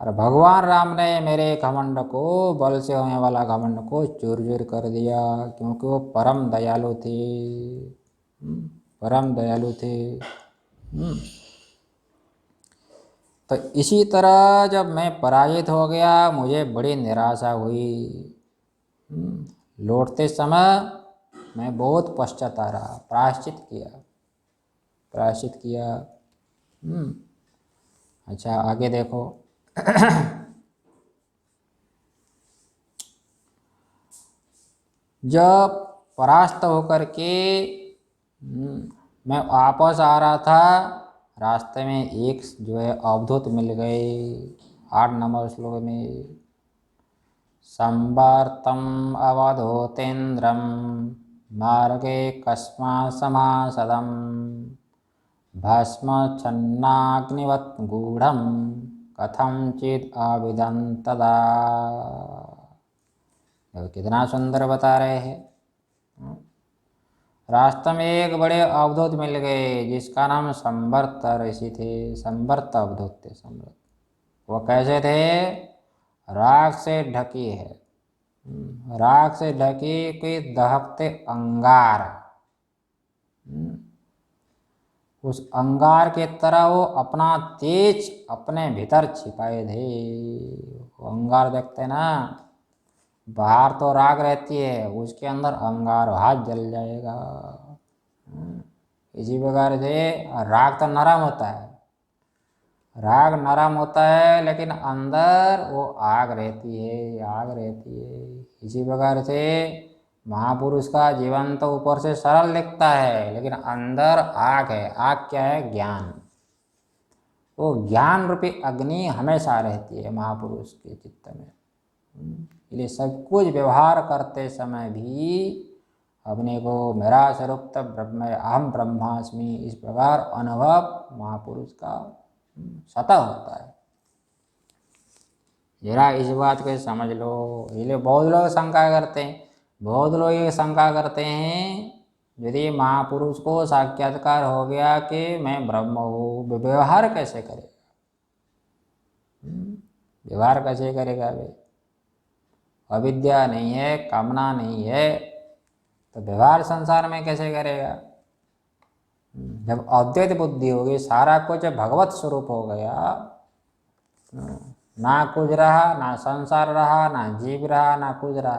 और भगवान राम ने मेरे घमंड को, बल से होने वाला घमंड को चूर चूर कर दिया, क्योंकि वो परम दयालु थे, परम दयालु थे। तो इसी तरह जब मैं पराजित हो गया, मुझे बड़ी निराशा हुई। लौटते समय मैं बहुत पश्चाता रहा, प्रायश्चित किया। अच्छा, आगे देखो। जब परास्त होकर के मैं वापस आ रहा था, रास्ते में एक जो है अवधूत मिल गए। 8 नंबर श्लोक में संवर्तम अवधूतेन्द्रम मार्गे कस्मात् समासदम भस्म छन्नाग्निवत् गूढ़म कथंचित् आविदं तदा। कितना सुंदर बता रहे हैं। रास्ते में एक बड़े अवधूत मिल गए जिसका नाम संवर्त ऋषि थे, संवर्त अवधूत थे। संवर्त वो कैसे थे? राग से ढकी है, राग से ढकी कोई दहकते अंगार, उस अंगार के तरह वो अपना तेज अपने भीतर छिपाए थे। वो अंगार देखते ना, बाहर तो राग रहती है, उसके अंदर अंगार, हाथ जल जाएगा। इसी प्रकार से राग तो नरम होता है, राग नरम होता है, लेकिन अंदर वो आग रहती है। इसी प्रकार से महापुरुष का जीवन तो ऊपर से सरल दिखता है, लेकिन अंदर आग है। आग क्या है? ज्ञान। वो ज्ञान रूपी अग्नि हमेशा रहती है महापुरुष के चित्त में। इसलिए सब कुछ व्यवहार करते समय भी अपने को मेरा स्वरूप ब्रह्म, अहम ब्रह्मास्मि, इस प्रकार अनुभव महापुरुष का सतह होता है। जरा इस बात को समझ लो। इसलिए बहुत लोग शंका करते हैं, बहुत लोग ये शंका करते हैं यदि महापुरुष को साक्षात्कार हो गया कि मैं ब्रह्म हूँ, व्यवहार कैसे करेगा? व्यवहार कैसे करेगा भाई? अविद्या नहीं है, कामना नहीं है, तो व्यवहार संसार में कैसे करेगा? जब अद्वैत बुद्धि होगी, सारा कुछ भगवत स्वरूप हो गया, ना कुछ रहा, ना संसार रहा, ना जीव रहा, ना कुछ रहा,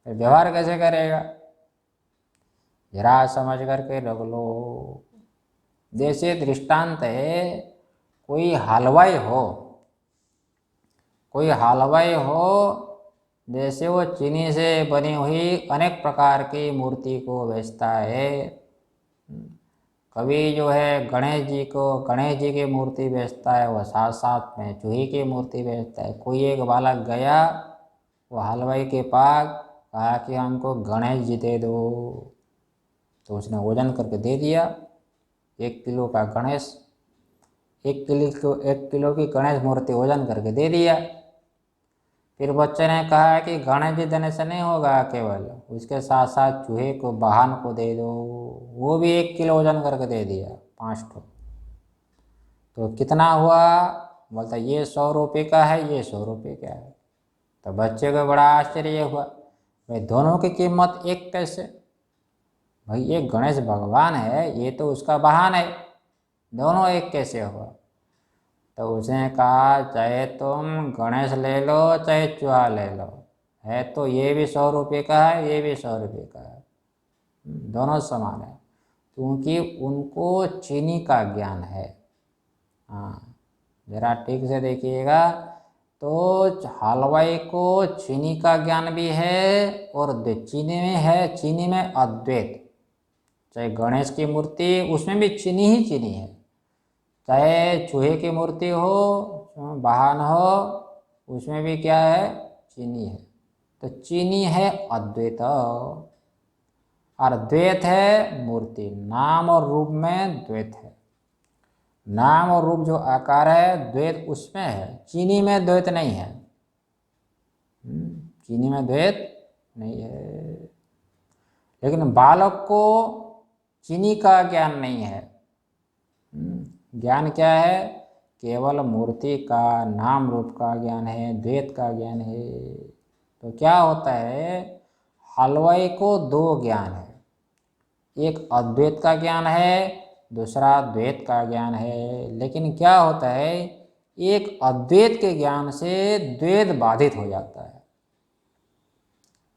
फिर व्यवहार कैसे करेगा? जरा समझ करके रख लो। जैसे दृष्टांत है, कोई हलवाई हो, जैसे वो चीनी से बनी हुई अनेक प्रकार की मूर्ति को बेचता है। कभी जो है गणेश जी की मूर्ति बेचता है, वो साथ साथ में चूहे की मूर्ति बेचता है। कोई एक बालक गया वो हलवाई के पास, कहा कि हमको गणेश जी दे दो, तो उसने वजन करके दे दिया। 1 किलो का गणेश, 1 किलो की गणेश मूर्ति वजन करके दे दिया। फिर बच्चे ने कहा कि गणेश जी देने से नहीं होगा, केवल उसके साथ साथ चूहे को, वाहन को दे दो। वो भी 1 किलो वजन करके दे दिया, 5 ठो। तो कितना हुआ? बोलता ये 100 रुपये का है, ये 100 रुपये का है। तो बच्चे को बड़ा आश्चर्य हुआ, भाई दोनों की कीमत एक कैसे? भाई ये गणेश भगवान है, ये तो उसका वाहन है, दोनों एक कैसे हुआ? तो उसने कहा चाहे तुम गणेश ले लो चाहे चूहा ले लो, है तो ये भी 100 रुपये का है, ये भी 100 रुपये का है, दोनों समान है, क्योंकि उनको चीनी का ज्ञान है। हाँ, जरा ठीक से देखिएगा, तो हलवाई को चीनी का ज्ञान भी है, और चीनी में है, चीनी में अद्वैत। चाहे गणेश की मूर्ति, उसमें भी चीनी ही चीनी है, चाहे चूहे की मूर्ति हो, वाहन हो, उसमें भी क्या है? चीनी है। तो चीनी है अद्वैत, और द्वैत है मूर्ति। नाम और रूप में द्वैत है, नाम और रूप जो आकार है द्वैत उसमें है, चीनी में द्वैत नहीं है। चीनी में द्वैत नहीं है। लेकिन बालक को चीनी का ज्ञान नहीं है। ज्ञान क्या है? केवल मूर्ति का, नाम रूप का ज्ञान है, द्वैत का ज्ञान है। तो क्या होता है, हलवाई को 2 ज्ञान है, एक अद्वैत का ज्ञान है, दूसरा द्वैत का ज्ञान है। लेकिन क्या होता है, एक अद्वैत के ज्ञान से द्वैत बाधित हो जाता है,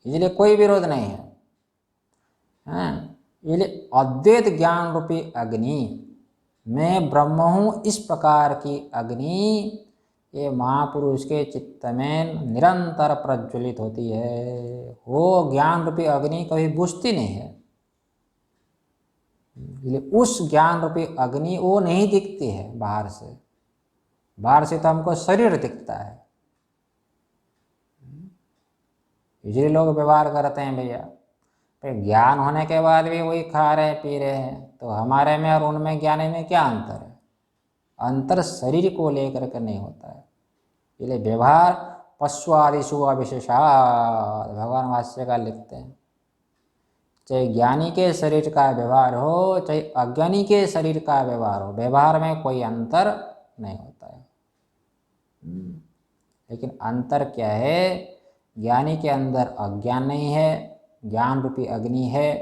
इसलिए कोई विरोध नहीं है। इसलिए अद्वैत ज्ञान रूपी अग्नि, मैं ब्रह्म हूँ, इस प्रकार की अग्नि ये महापुरुष के चित्त में निरंतर प्रज्वलित होती है। वो ज्ञान रूपी अग्नि कभी बुझती नहीं है। उस ज्ञान रूपी अग्नि वो नहीं दिखती है बाहर से। बाहर से तो हमको शरीर दिखता है, इसलिए लोग व्यवहार करते हैं भैया। फिर ज्ञान होने के बाद भी वही खा रहे पी रहे हैं, तो हमारे में और उनमें ज्ञानी में क्या अंतर है? अंतर शरीर को लेकर के नहीं होता है। इसलिए व्यवहार पश्वादिशु अविशेषात्, भगवान भाष्यकार लिखते हैं, चाहे ज्ञानी के शरीर का व्यवहार हो चाहे अज्ञानी के शरीर का व्यवहार हो, व्यवहार में कोई अंतर नहीं होता है। लेकिन अंतर क्या है? ज्ञानी के अंदर अज्ञान नहीं है, ज्ञान रूपी अग्नि है।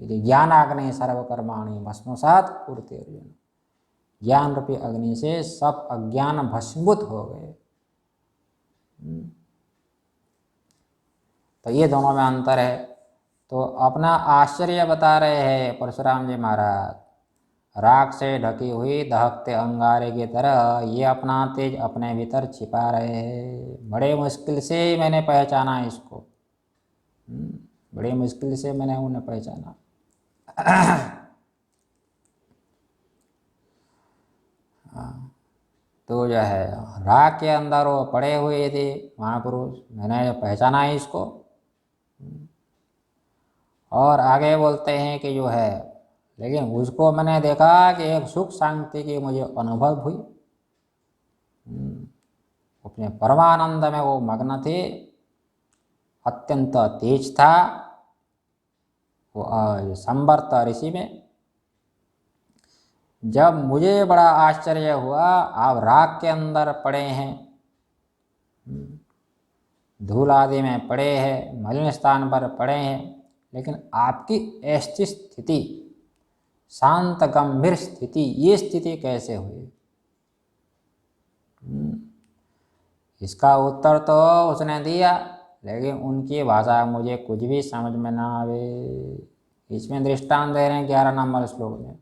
ज्ञान अग्नि सर्वकर्माणि भस्मसात् कुरुते अर्जुन, ज्ञान रूपी अग्नि से सब अज्ञान भस्मीभूत हो गए। तो ये दोनों में अंतर है। तो अपना आश्चर्य बता रहे हैं परशुराम जी महाराज, राख से ढकी हुई दहकते अंगारे की तरह ये अपना तेज अपने भीतर छिपा रहे हैं। बड़े मुश्किल से मैंने पहचाना इसको, बड़ी मुश्किल से मैंने उन्हें पहचाना। तो जो है राख के अंदर वो पड़े हुए थे महापुरुष, मैंने पहचाना इसको। और आगे बोलते हैं कि जो है, लेकिन उसको मैंने देखा कि एक सुख शांति की मुझे अनुभव हुई। अपने परमानंद में वो मग्न थे, अत्यंत तेज था वो संवर्त ऋषि में, जब मुझे बड़ा आश्चर्य हुआ, आप राख के अंदर पड़े हैं, धूल आदि में पड़े हैं, मलिन स्थान पर पड़े हैं, लेकिन आपकी ऐसी स्थिति, शांत गंभीर स्थिति, ये स्थिति कैसे हुई? इसका उत्तर तो उसने दिया, लेकिन उनकी भाषा मुझे कुछ भी समझ में ना आवे। इसमें दृष्टांत दे रहे हैं 11 नंबर श्लोक में,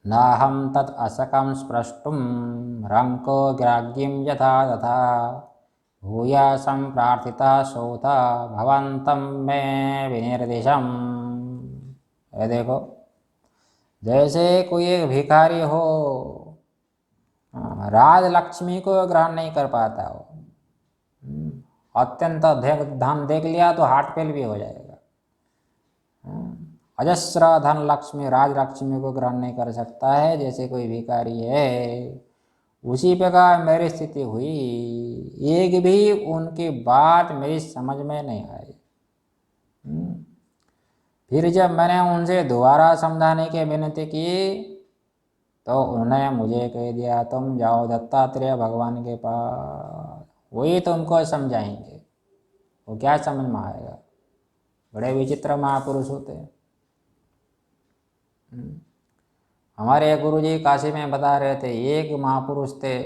नाहं तत् असकं स्प्रष्टुं रंको ग्राग्यं यथा तथा भूयासं प्रार्थिता सोत भवन्तं मे विनिर्दिशम्। ये देखो, जैसे कोई एक भिखारी हो, राज लक्ष्मी को ग्रहण नहीं कर पाता हो, अत्यंत धन देख लिया तो हार्ट फेल भी हो जाएगा, अजस्र धन लक्ष्मी राज लक्ष्मी को ग्रहण नहीं कर सकता है, जैसे कोई भिखारी है, उसी प्रकार मेरी स्थिति हुई। एक भी उनकी बात मेरी समझ में नहीं आई। फिर जब मैंने उनसे दोबारा समझाने की विनती की तो उन्होंने मुझे कह दिया, तुम जाओ दत्तात्रेय भगवान के पास, वही तुमको समझाएंगे। वो क्या समझ में आएगा? बड़े विचित्र महापुरुष होते हैं। हमारे गुरुजी काशी में बता रहे थे, एक महापुरुष थे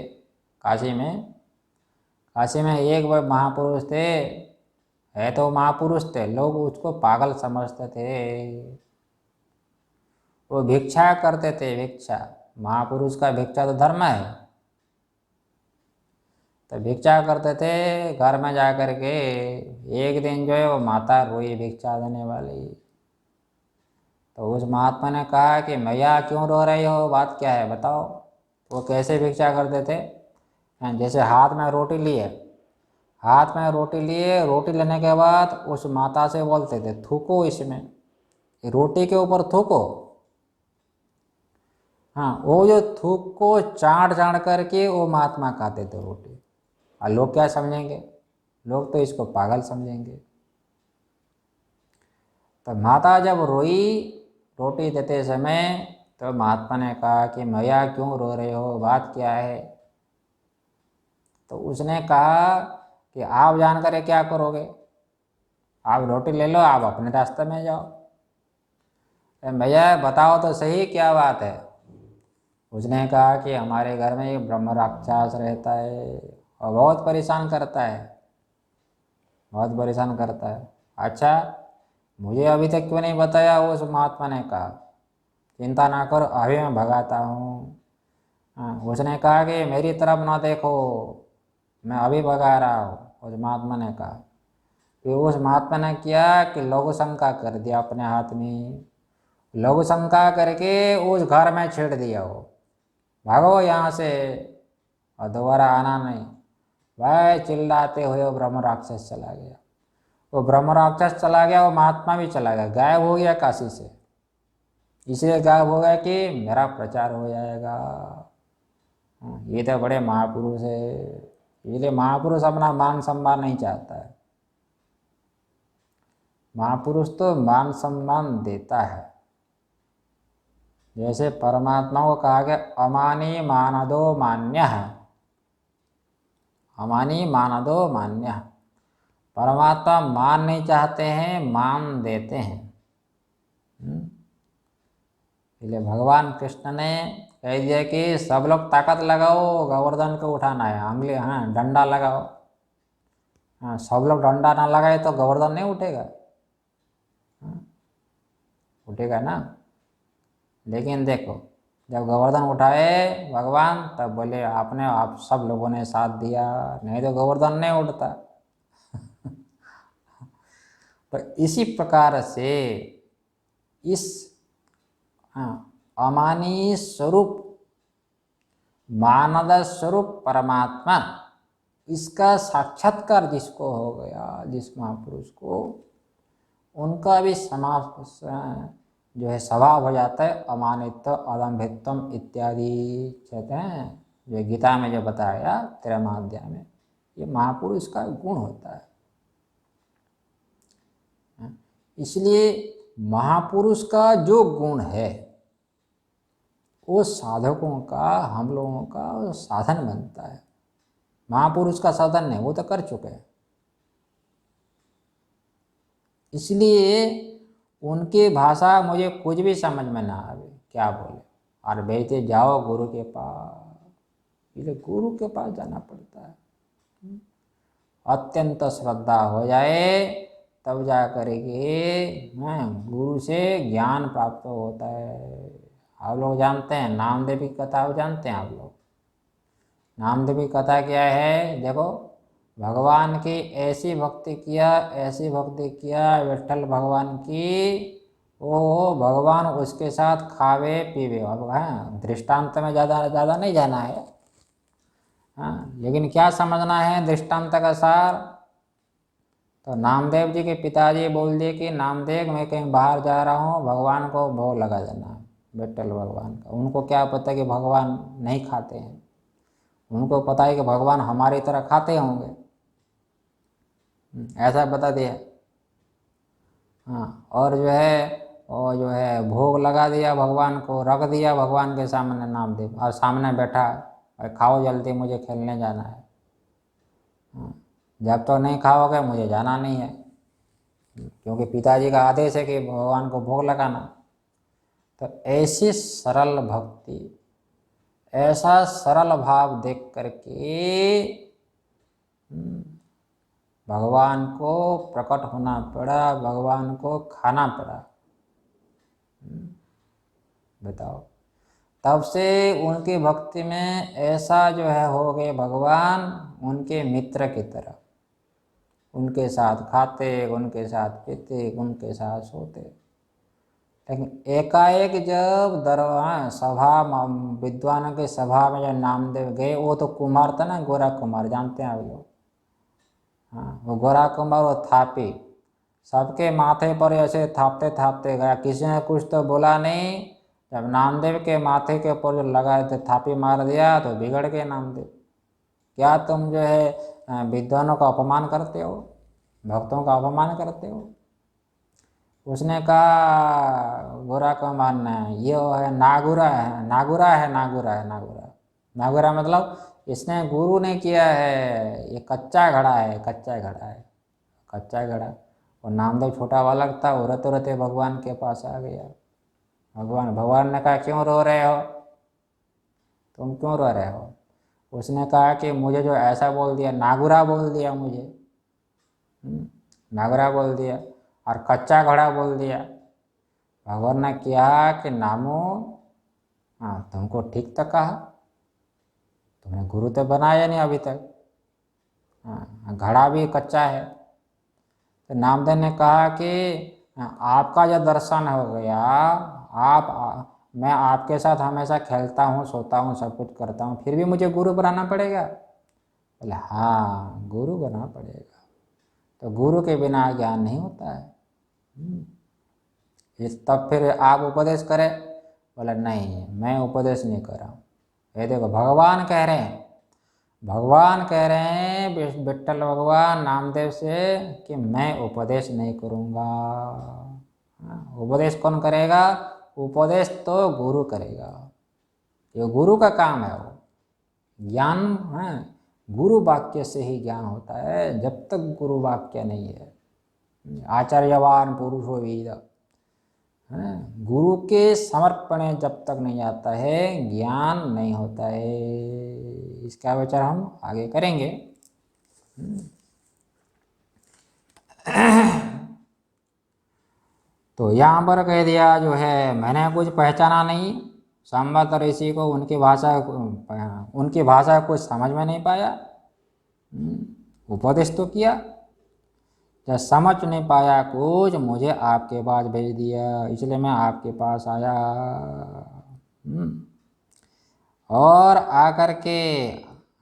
काशी में एक महापुरुष थे, है तो महापुरुष थे, लोग उसको पागल समझते थे। वो भिक्षा करते थे, भिक्षा, महापुरुष का भिक्षा तो धर्म है, तो भिक्षा करते थे घर में जा कर के। एक दिन जो है वो माता रोई भिक्षा देने वाली, तो उस महात्मा ने कहा कि मैया क्यों रो रही हो, बात क्या है बताओ। वो कैसे भिक्षा करते थे, जैसे हाथ में रोटी लिए, रोटी लेने के बाद उस माता से बोलते थे, थूको इसमें, रोटी के ऊपर थूको। हाँ, वो जो थूक को चाट करके वो महात्मा खाते थे रोटी। और लोग क्या समझेंगे? लोग तो इसको पागल समझेंगे। तो माता जब रोई रोटी देते समय, तो महात्मा ने कहा कि मैया क्यों रो रहे हो, बात क्या है? तो उसने कहा कि आप जानकर क्या करोगे, आप रोटी ले लो, आप अपने रास्ते में जाओ। भैया बताओ तो सही क्या बात है। उसने कहा कि हमारे घर में एक ब्रह्म राक्षस रहता है और बहुत परेशान करता है। अच्छा, मुझे अभी तक क्यों नहीं बताया? उस महात्मा ने कहा, चिंता ना करो, अभी मैं भगाता हूँ। उसने कहा कि मेरी तरफ ना देखो, मैं अभी भगा रहा हूँ। उस महात्मा ने कहा, फिर उस महात्मा ने किया कि लघु शंका कर दिया, अपने हाथ में लघु शंका करके उस घर में छेड़ दिया, वो भागो यहाँ से और दोबारा आना नहीं। वह चिल्लाते हुए वो ब्रह्म राक्षस चला गया। वो ब्रह्म राक्षस चला गया, वो महात्मा भी चला गया, गायब हो गया काशी से। इसलिए गायब हो गया कि मेरा प्रचार हो जाएगा। ये तो बड़े महापुरुष है, इसलिए महापुरुष अपना मान सम्मान नहीं चाहता है। महापुरुष तो मान सम्मान देता है। जैसे परमात्मा को कहा गया, अमानी मानदो मान्यः, अमानी मानदो मान्यः। परमात्मा मान नहीं चाहते हैं, मान देते हैं। इसलिए भगवान कृष्ण ने कह दिया कि सब लोग ताकत लगाओ, गोवर्धन को उठाना है, अंगली, हाँ डंडा लगाओ। हाँ, सब लोग डंडा ना लगाए तो गोवर्धन नहीं उठेगा, उठेगा ना। लेकिन देखो, जब गोवर्धन उठाए भगवान, तब बोले आपने, आप सब लोगों ने साथ दिया, नहीं तो गोवर्धन नहीं उठता। तो इसी प्रकार से इस अमानी स्वरूप, मानद स्वरूप परमात्मा, इसका साक्षात्कार जिसको हो गया, जिस महापुरुष को, उनका भी समास जो है स्वभाव हो जाता है अमानित्व, अदम्भित्वम इत्यादि कहते हैं, जो गीता में जो बताया 13वां अध्याय में, ये महापुरुष का गुण होता है। इसलिए महापुरुष का जो गुण है वो साधकों का, हम लोगों का साधन बनता है। महापुरुष का साधन नहीं, वो तो कर चुके हैं। इसलिए उनकी भाषा मुझे कुछ भी समझ में ना आवे, क्या बोले, और बेटे जाओ गुरु के पास, इसलिए गुरु के पास जाना पड़ता है। अत्यंत श्रद्धा हो जाए तब जा करके गुरु से ज्ञान प्राप्त होता है। आप लोग जानते हैं नामदेव की कथा, जानते हैं आप लोग नामदेव की कथा क्या है? देखो, भगवान की ऐसी भक्ति किया विठ्ठल भगवान की, वो भगवान उसके साथ खावे पीवे। अब दृष्टांत में ज़्यादा नहीं जाना है, लेकिन क्या समझना है दृष्टांत का सार। तो नामदेव जी के पिताजी बोल दिए कि नामदेव मैं कहीं बाहर जा रहा हूँ, भगवान को भोग लगा देना है, विठ्ठल भगवान का। उनको क्या पता कि भगवान नहीं खाते हैं, उनको पता है कि भगवान हमारी तरह खाते होंगे, ऐसा बता दिया। और जो है भोग लगा दिया, भगवान को रख दिया भगवान के सामने नामदेव, और सामने बैठा, खाओ जल्दी मुझे खेलने जाना है। जब तो नहीं खाओगे मुझे जाना नहीं है, क्योंकि पिताजी का आदेश है कि भगवान को भोग लगाना। तो ऐसी सरल भक्ति, ऐसा सरल भाव देख करके भगवान को प्रकट होना पड़ा, भगवान को खाना पड़ा। बताओ, तब से उनकी भक्ति में ऐसा जो है हो गए भगवान उनके मित्र की तरह, उनके साथ खाते, उनके साथ पीते, उनके साथ सोते। लेकिन एकाएक जब सभा, विद्वानों की सभा में जब नामदेव गए, वो तो कुमार था ना, गोरा कुमार, जानते हैं आप लोग। वो गोरा कुमार, वो थापी, सबके माथे पर ऐसे थापते थापते गया, किसी ने कुछ तो बोला नहीं। जब नामदेव के माथे के ऊपर जो लगाए थे थापी मार दिया तो बिगड़ गए नामदेव। क्या तुम जो है विद्वानों का अपमान करते हो, भक्तों का अपमान करते हो? उसने कहा गोरा कुमार ने, ये है नागुरा है, नागुरा मतलब इसने गुरु ने किया है, ये कच्चा घड़ा है। और नामदेव छोटा बालक था, वो रोते भगवान के पास आ गया। भगवान ने कहा क्यों रो रहे हो, तुम क्यों रो रहे हो? उसने कहा कि मुझे जो ऐसा बोल दिया, नागुरा बोल दिया मुझे, नागुरा बोल दिया और कच्चा घड़ा बोल दिया। भगवान ने कहा कि नामो, तुमको ठीक तो कहा, तुमने गुरु तो बनाया नहीं अभी तक, घड़ा भी कच्चा है। तो नामदेव ने कहा कि आपका जो दर्शन हो गया, मैं आपके साथ हमेशा खेलता हूँ, सोता हूँ, सब कुछ करता हूँ, फिर भी मुझे गुरु बनाना पड़ेगा? बोले हाँ, गुरु बना पड़ेगा। तो गुरु के बिना ज्ञान नहीं होता है। तब फिर आप उपदेश करें? बोले नहीं, मैं उपदेश नहीं कर रहा हूँ। ये देखो, भगवान कह रहे हैं विठ्ठल भगवान नामदेव से कि मैं उपदेश नहीं करूँगा। उपदेश कौन करेगा? उपदेश तो गुरु करेगा, ये गुरु का काम है। वो ज्ञान है, गुरु वाक्य से ही ज्ञान होता है। जब तक गुरु वाक्य नहीं है, आचार्यवान पुरुषो वेद, गुरु के समर्पण जब तक नहीं आता है, ज्ञान नहीं होता है। इसका विचार हम आगे करेंगे। तो यहाँ पर कह दिया जो है मैंने कुछ पहचाना नहीं, संवत ऋषि को उनकी भाषा कुछ समझ में नहीं पाया। उपदेश तो किया, जब समझ नहीं पाया कुछ, मुझे आपके पास भेज दिया, इसलिए मैं आपके पास आया। और आकर के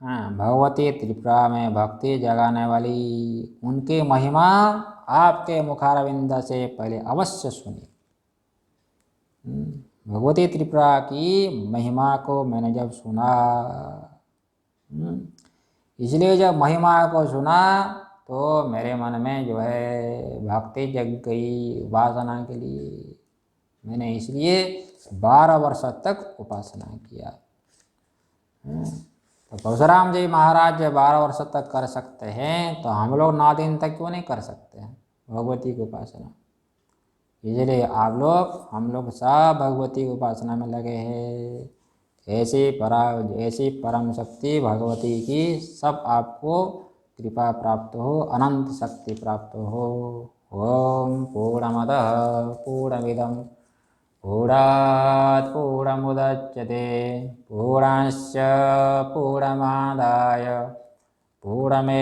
भगवती त्रिपुरा में भक्ति जगाने वाली उनकी महिमा आपके मुखारविंद से पहले अवश्य सुनी। भगवती त्रिपुरा की महिमा को मैंने जब सुना, इसलिए जब महिमा को सुना तो मेरे मन में जो है भक्ति जग गई उपासना के लिए। मैंने इसलिए 12 वर्ष तक उपासना किया। तो परशुराम जी महाराज 12 वर्ष तक कर सकते हैं तो हम लोग 9 दिन तक क्यों नहीं कर सकते हैं भगवती की उपासना। इसलिए आप लोग हम लोग सब भगवती की उपासना में लगे हैं। ऐसी परम शक्ति भगवती की सब आपको कृपा प्राप्त हो, अनंत शक्ति प्राप्त हो। ओम पूर्णमदः पूर्णमिदं पूर्णात् पूर्णमुदच्यते पूर्णस्य पूर्णमादाय पूर्णमेवावशिष्यते।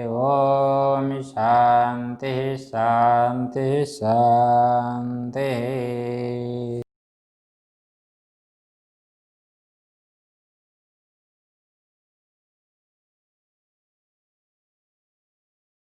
ओम शांति शांति शांति।